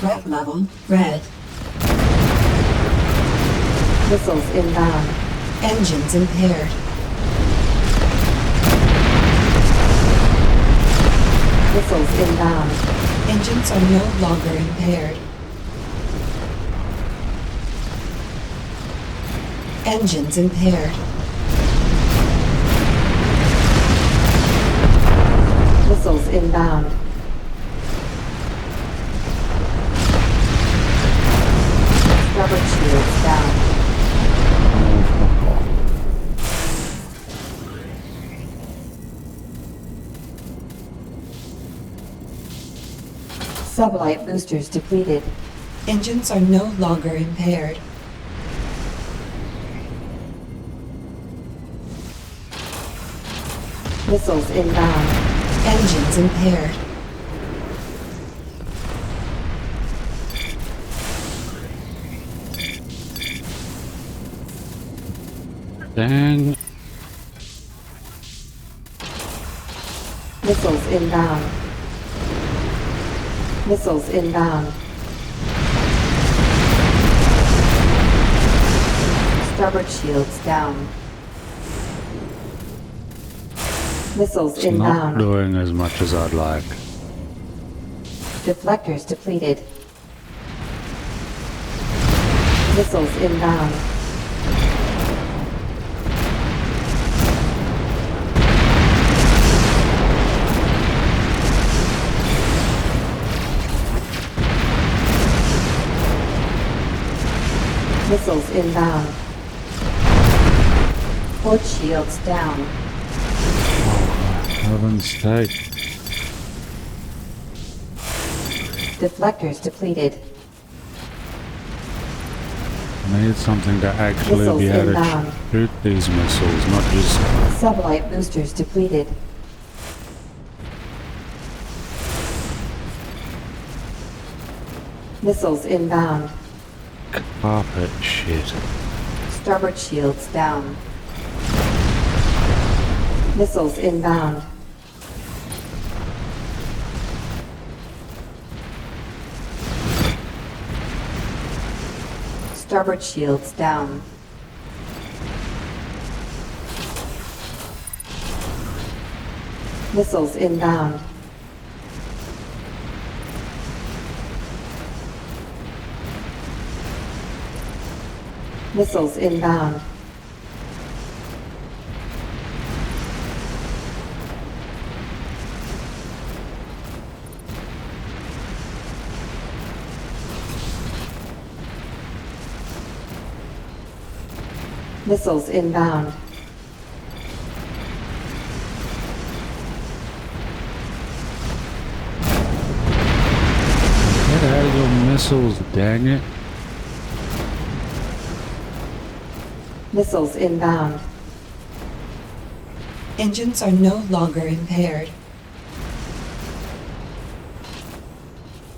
Threat level red. Missiles inbound. Engines impaired. Missiles inbound. Engines are no longer impaired. Engines impaired. Missiles inbound. Starboard shields down. Sublight boosters depleted. Engines are no longer impaired. Missiles inbound. Engines impaired. Dang. Missiles inbound. Missiles inbound. Starboard shields down. Missiles It's not inbound. doing as much as I'd like. Deflectors depleted. Missiles inbound. Missiles inbound. Port shields down. heaven's sake. Deflectors depleted. I need something to actually Missiles be able inbound. to shoot these missiles, not just... Sublight boosters depleted. Missiles inbound. carpet shit. Starboard shields down. Missiles inbound. Starboard shields down. Missiles inbound. Missiles inbound. Missiles inbound. Get out of your missiles, dang it. Missiles inbound. Engines are no longer impaired.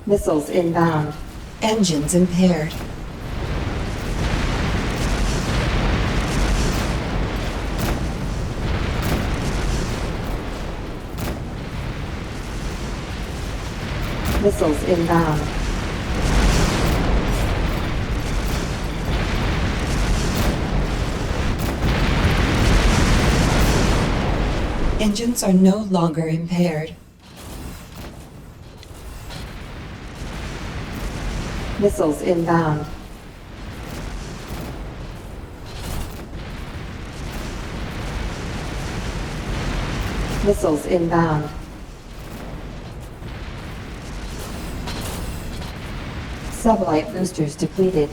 Missiles inbound. Engines impaired. Missiles inbound. Engines are no longer impaired. Missiles inbound. Missiles inbound. Sublight boosters depleted.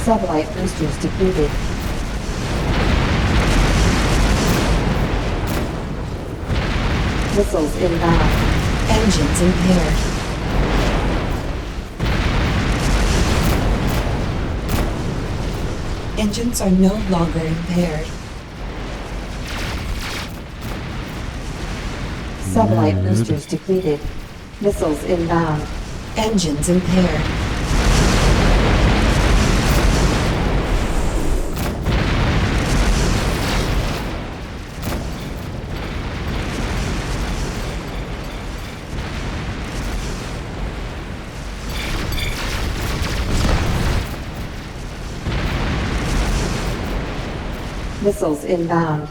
Sublight boosters depleted. Missiles inbound. Engines impaired. Engines are no longer impaired. Sublight boosters depleted. Missiles inbound. Engines impaired. Missiles inbound.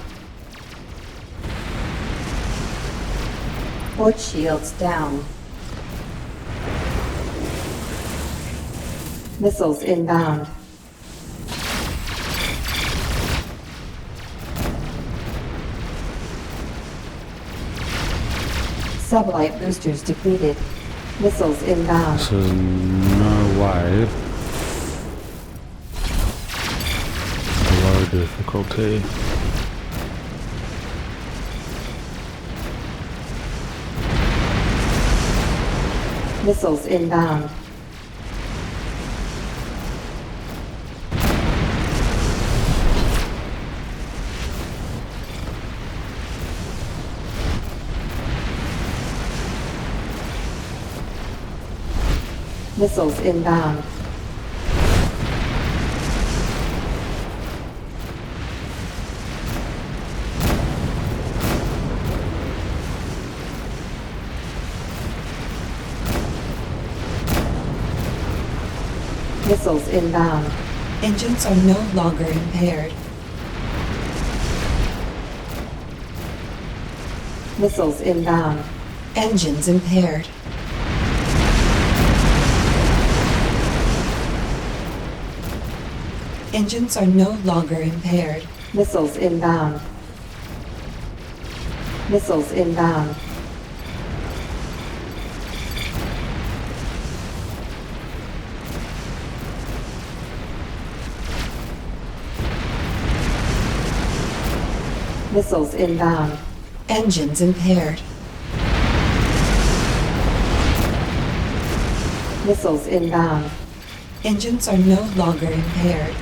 Port shields down. Missiles inbound. Sublight boosters depleted. Missiles inbound. This is no way. Low difficulty. Missiles inbound. Missiles inbound. Missiles inbound. Engines are no longer impaired. Missiles inbound. Engines impaired. Engines are no longer impaired. Missiles inbound. Missiles inbound. Missiles inbound. Engines impaired. Missiles inbound. Engines are no longer impaired.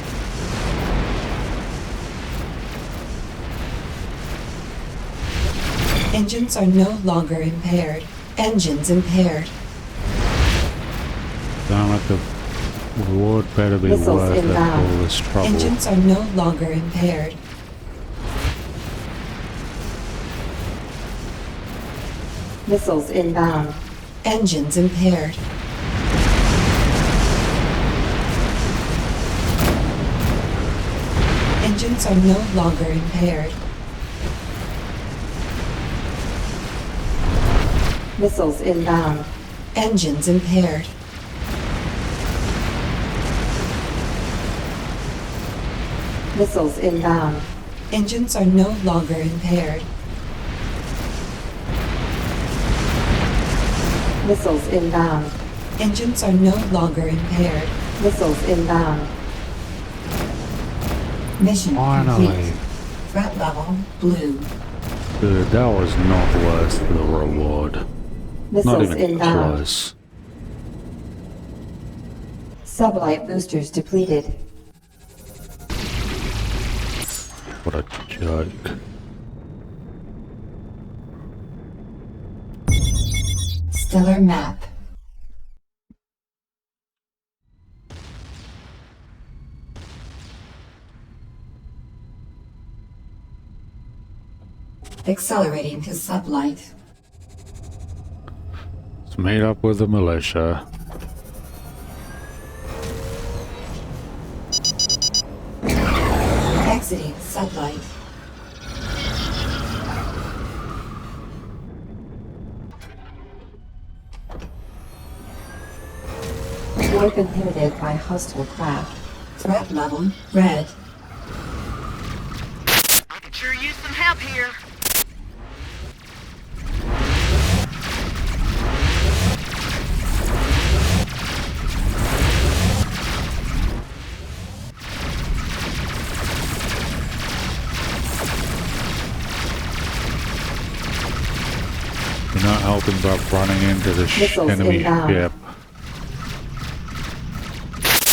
Engines are no longer impaired. Engines impaired. Damn it, the reward better be Missiles worth it for all inbound. this trouble. Engines are no longer impaired. Missiles inbound. Engines impaired. Engines are no longer impaired. Missiles inbound. Engines impaired. Missiles inbound. Engines are no longer impaired. Missiles inbound. Engines are no longer impaired. Missiles inbound. Mission Finally. complete. Threat level blue. Dude, that was not worth the reward. Not Missiles even inbound. close. Sublight boosters depleted. What a joke. Stellar map. Accelerating to sublight. Let's meet up with the militia. Exiting sublight. Warp inhibited by hostile craft. Threat level red. I could sure use some help here. You're not helping by running into the Missiles enemy inbound. ship.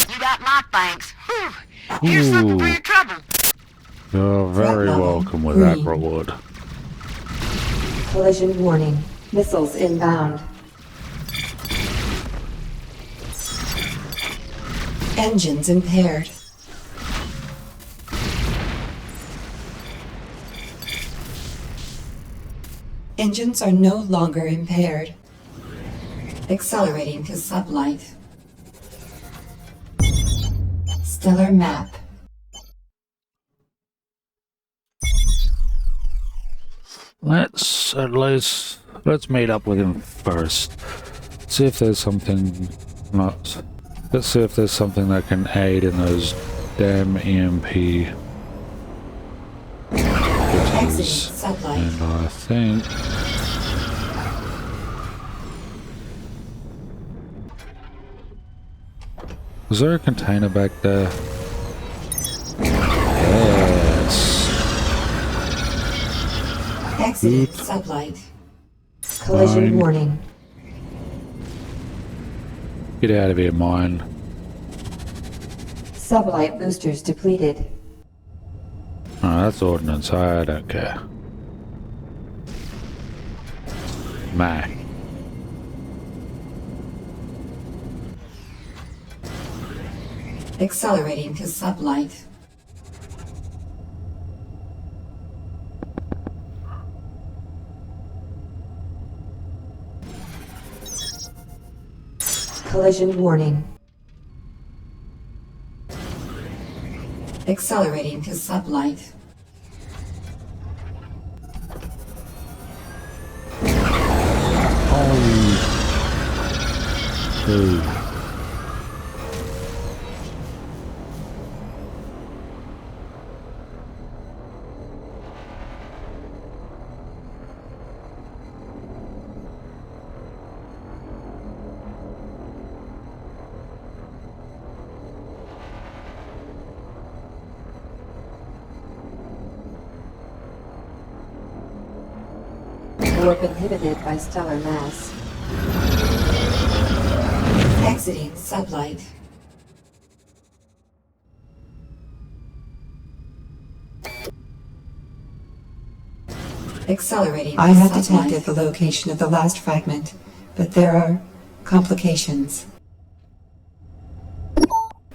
You got my thanks. Whew. Here's something for Ooh. your trouble. You're very level welcome with that green. reward. Collision warning. Missiles inbound. Engines impaired. Engines are no longer impaired. Accelerating to sublight. Stellar map. Let's meet up with him first. See if there's something let's see if there's something that can aid in those damn EMP Exiting fixes. sublight. And I think was there a container back there? Yes. Exiting Oop. sublight. Collision Fine. warning. Get out of here, mine. Sublight boosters depleted. Oh, that's ordnance. I don't care. Meh. Accelerating to sublight. Collision warning. Accelerating to sublight. Ooh. Warp inhibited by stellar mass. Exiting sublight. Accelerating. I have detected the location of the last fragment, but there are complications.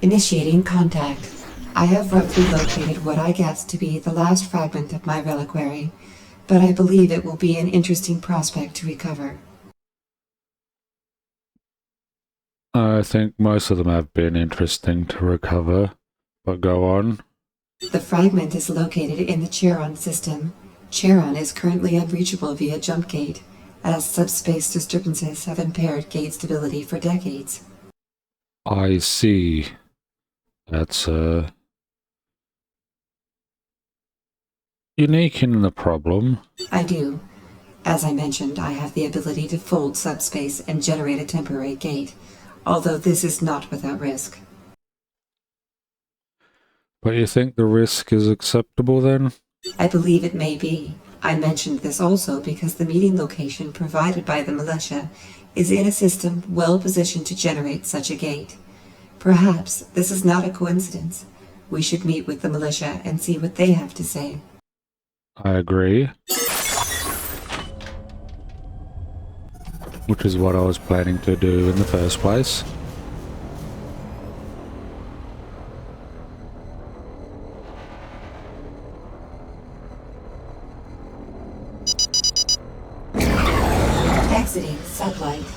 Initiating contact. I have roughly located what I guess to be the last fragment of my reliquary, but I believe it will be an interesting prospect to recover. I think most of them have been interesting to recover, but go on. The fragment is located in the Charon system. Charon is currently unreachable via jump gate, as subspace disturbances have impaired gate stability for decades. I see. That's unique in the problem. I do. As I mentioned, I have the ability to fold subspace and generate a temporary gate, although this is not without risk. But you think the risk is acceptable then? I believe it may be. I mentioned this also because the meeting location provided by the militia is in a system well positioned to generate such a gate. Perhaps this is not a coincidence. We should meet with the militia and see what they have to say. I agree. Which is what I was planning to do in the first place. Exiting sublight.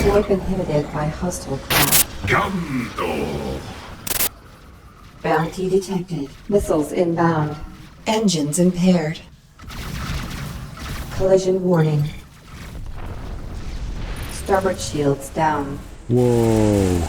Warp inhibited by hostile craft. Ganto! Bounty detected. Missiles inbound. Engines impaired. Collision warning. Starboard shields down. Whoa.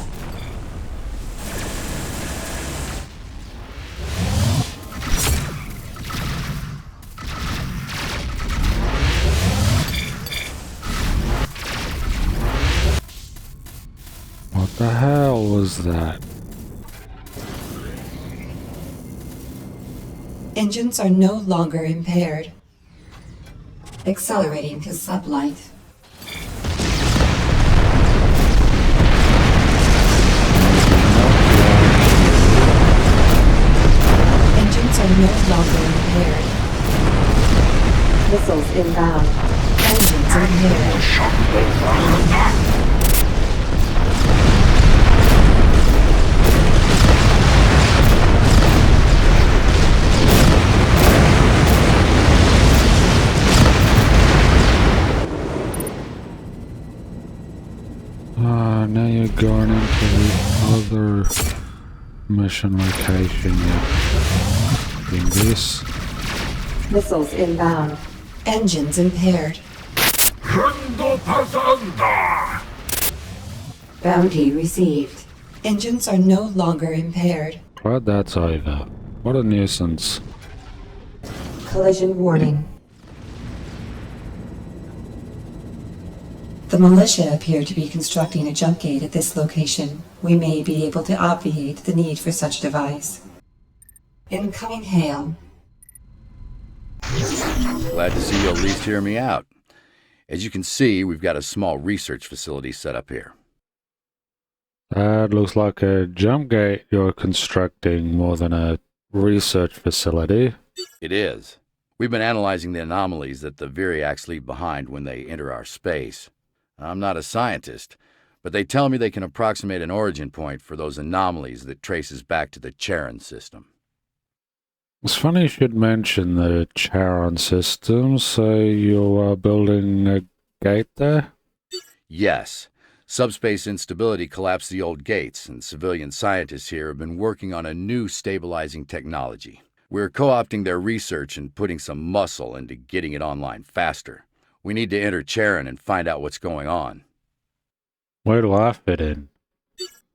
What the hell was that? Engines are no longer impaired. Accelerating to sublight. Engines are no longer impaired. Missiles inbound. Engines impaired. Now you're going into the other mission location in this. Missiles inbound. Engines impaired. Rando pasanda! Bounty received. Engines are no longer impaired. Glad that's over. What a nuisance. Collision warning. The militia appear to be constructing a jump gate at this location. We may be able to obviate the need for such a device. Incoming hail. Glad to see you at least hear me out. As you can see, we've got a small research facility set up here. That looks like a jump gate you're constructing more than a research facility. It is. We've been analyzing the anomalies that the Viriacs leave behind when they enter our space. I'm not a scientist, but they tell me they can approximate an origin point for those anomalies that traces back to the Charon system. It's funny you should mention the Charon system, so you are building a gate there? Yes. Subspace instability collapsed the old gates, and civilian scientists here have been working on a new stabilizing technology. We're co-opting their research and putting some muscle into getting it online faster. We need to enter Charon and find out what's going on. Where do I fit in?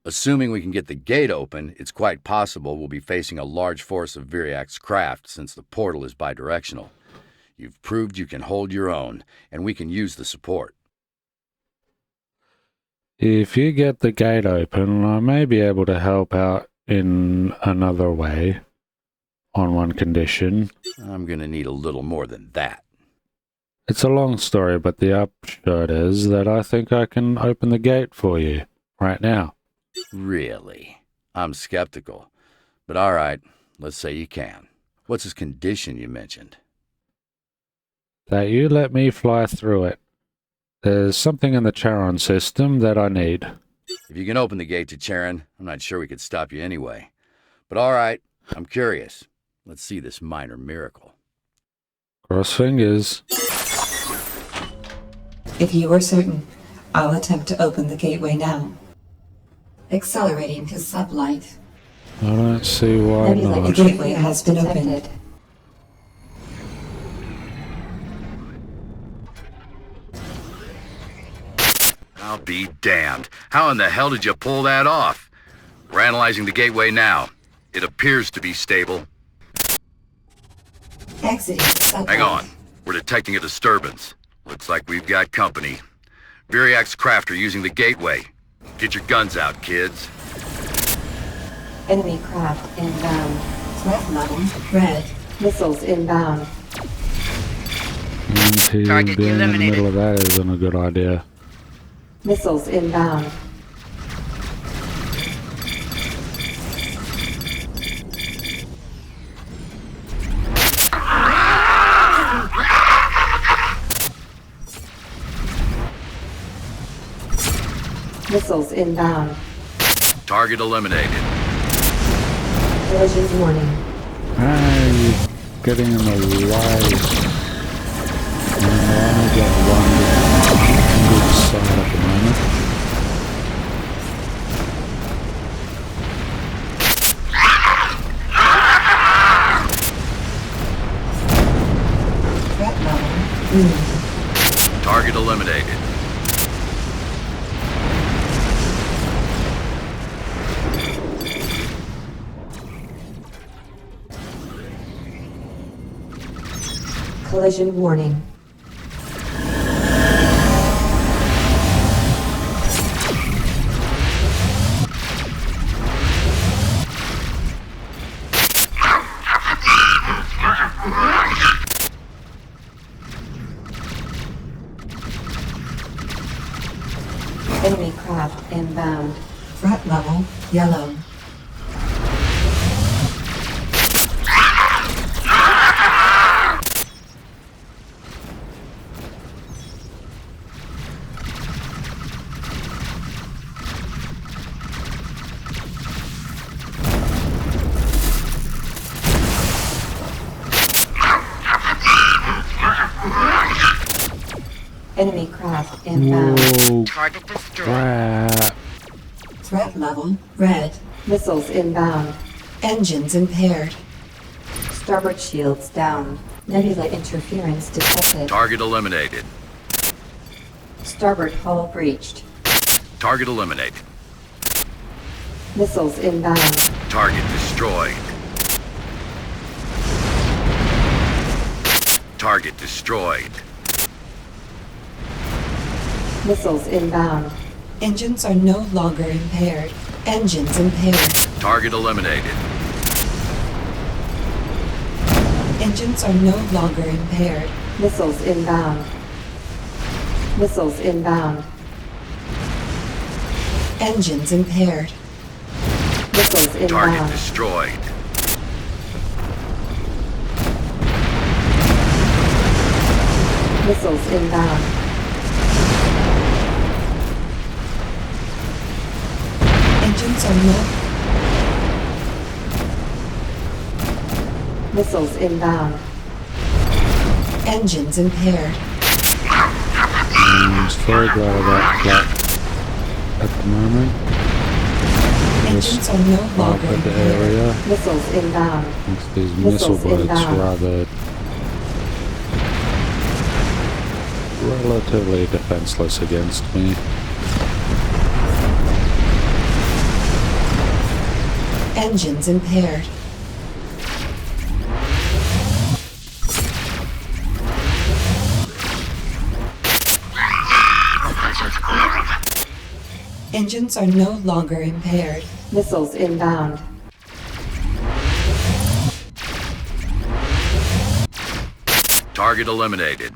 Assuming we can get the gate open, it's quite possible we'll be facing a large force of Viriac's craft since the portal is bidirectional. You've proved you can hold your own, and we can use the support. If you get the gate open, I may be able to help out in another way. on one condition. I'm gonna need a little more than that. It's a long story, but the upshot is that I think I can open the gate for you right now. Really? I'm skeptical. But all right, let's say you can. What's his condition you mentioned? That you let me fly through it. There's something in the Charon system that I need. If you can open the gate to Charon, I'm not sure we could stop you anyway. But all right, I'm curious. Let's see this minor miracle. Cross fingers. If you are certain, I'll attempt to open the gateway now. Accelerating to sublight. I don't see why Nebula, the not. gateway has been opened. I'll be damned. How in the hell did you pull that off? We're analyzing the gateway now. It appears to be stable. Exiting sublight. Hang on. We're detecting a disturbance. Looks like we've got company. Viriac's craft are using the gateway. Get your guns out, kids. Enemy craft inbound. Threat level red. Missiles inbound. Target Being in the eliminated. middle of that isn't a good idea. Missiles inbound. Missiles inbound. Target eliminated. Collision warning. You're getting in the way. I only got one good side at the moment. Threat level green. Target eliminated. Collision warning. Enemy craft inbound. Threat level yellow. Enemy craft inbound. Whoa, Target destroyed. crap. Threat level red. Missiles inbound. Engines impaired. Starboard shields down. Nebula interference detected. Target eliminated. Starboard hull breached. Target eliminated. Missiles inbound. Target destroyed. Target destroyed. Missiles inbound. Engines are no longer impaired. Engines impaired. Target eliminated. Engines are no longer impaired. Missiles inbound. Missiles inbound. Engines impaired. Missiles Target inbound. destroyed. Missiles inbound. Engines are no. Missiles inbound. Engines impaired. I'm very glad I got flat at the moment. Engines are no longer Off at the impaired. area. Missiles inbound. Thanks to these missile Missiles boats inbound. rather relatively defenseless against me. Engines impaired. Engines are no longer impaired. Missiles inbound. Target eliminated.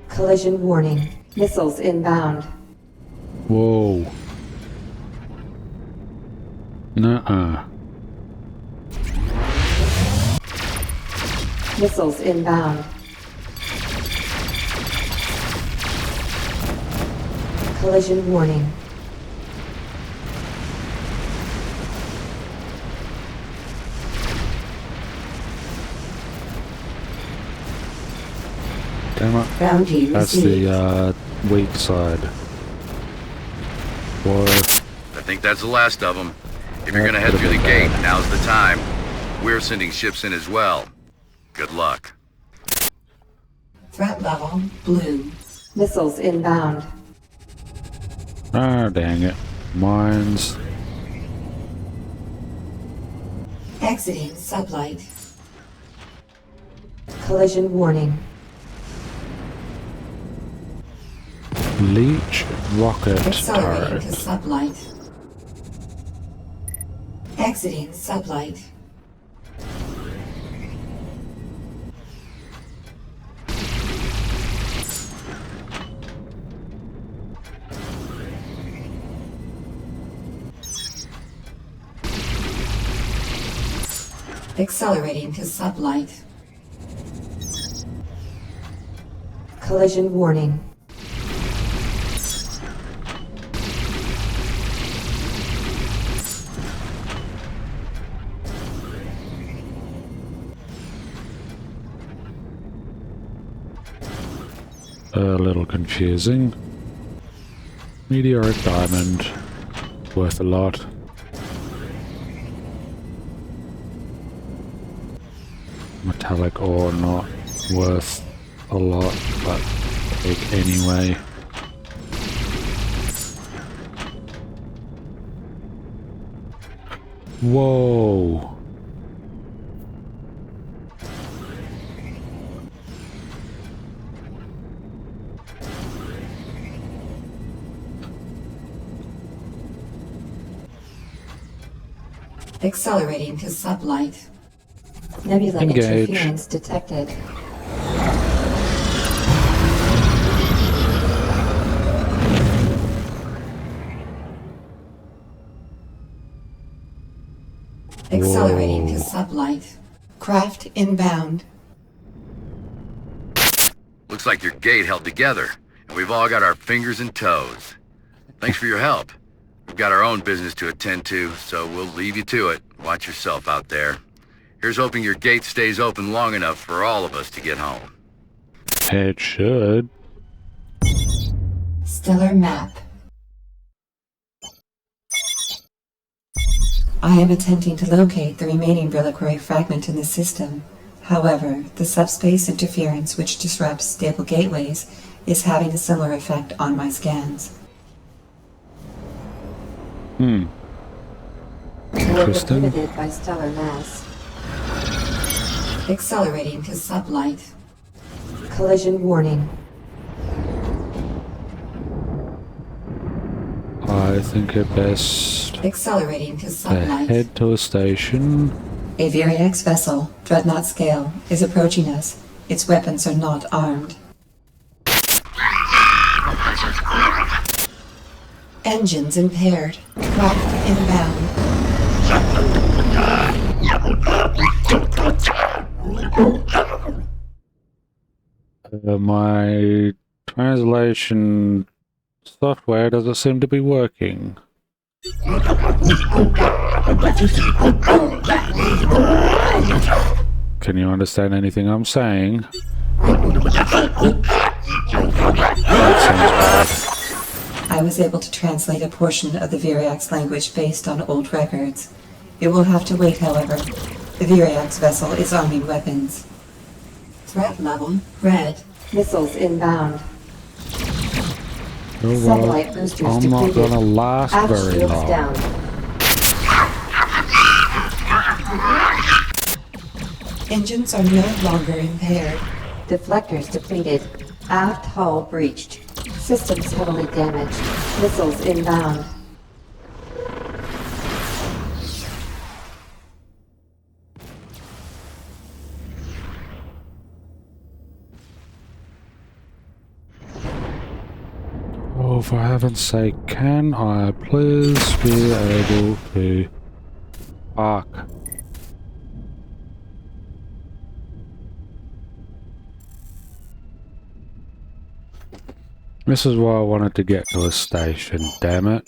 Collision warning. Missiles inbound. Whoa. Nuh-uh. Missiles inbound. Collision warning. Damn it. Bounty That's received. the weak side. What? I think that's the last of them. If you're gonna head through the gate, now's the time. We're sending ships in as well. Good luck. Threat level blue. Missiles inbound. Ah, dang it. Mines. Exiting sublight. Collision warning. Leech rocket Accelerating turret. to sublight. Exiting sublight. Accelerating to sublight. Collision warning. A little confusing. Meteoric diamond. Worth a lot. Metallic ore not worth a lot, but take anyway. Whoa. Accelerating to sublight. Nebula Engage. interference detected. Accelerating to sublight. Craft inbound. Looks like your gate held together, and we've all got our fingers and toes. Thanks for your help. We've got our own business to attend to, so we'll leave you to it. Watch yourself out there. Here's hoping your gate stays open long enough for all of us to get home. It should. Stellar map. I am attempting to locate the remaining reliquary fragment in the system. However, the subspace interference which disrupts stable gateways is having a similar effect on my scans. Interesting. Prohibited by stellar mass. Accelerating to sublight. Collision warning. I think it best Accelerating to to sublight. head to a station. A Viriax vessel, Dreadnought scale, is approaching us. Its weapons are not armed. Engines impaired. Craft inbound. My translation software doesn't seem to be working. Can you understand anything I'm saying? That sounds bad. I was able to translate a portion of the Viriax language based on old records. It will have to wait, however. The Viriax vessel is arming weapons. Threat level red. Missiles inbound. Oh, well, Satellite boosters I'm not depleted. gonna last Aft very shields long. down. Engines are no longer impaired. Deflectors depleted. Aft hull breached. Systems heavily damaged. Missiles inbound. Oh, for heaven's sake, can I please be able to park? This is why I wanted to get to a station, damn it.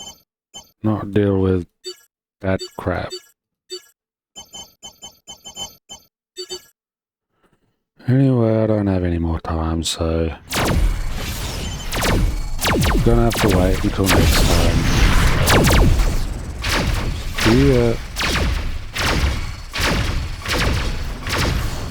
Not deal with that crap. Anyway, I don't have any more time, so I'm gonna have to wait until next time. See ya.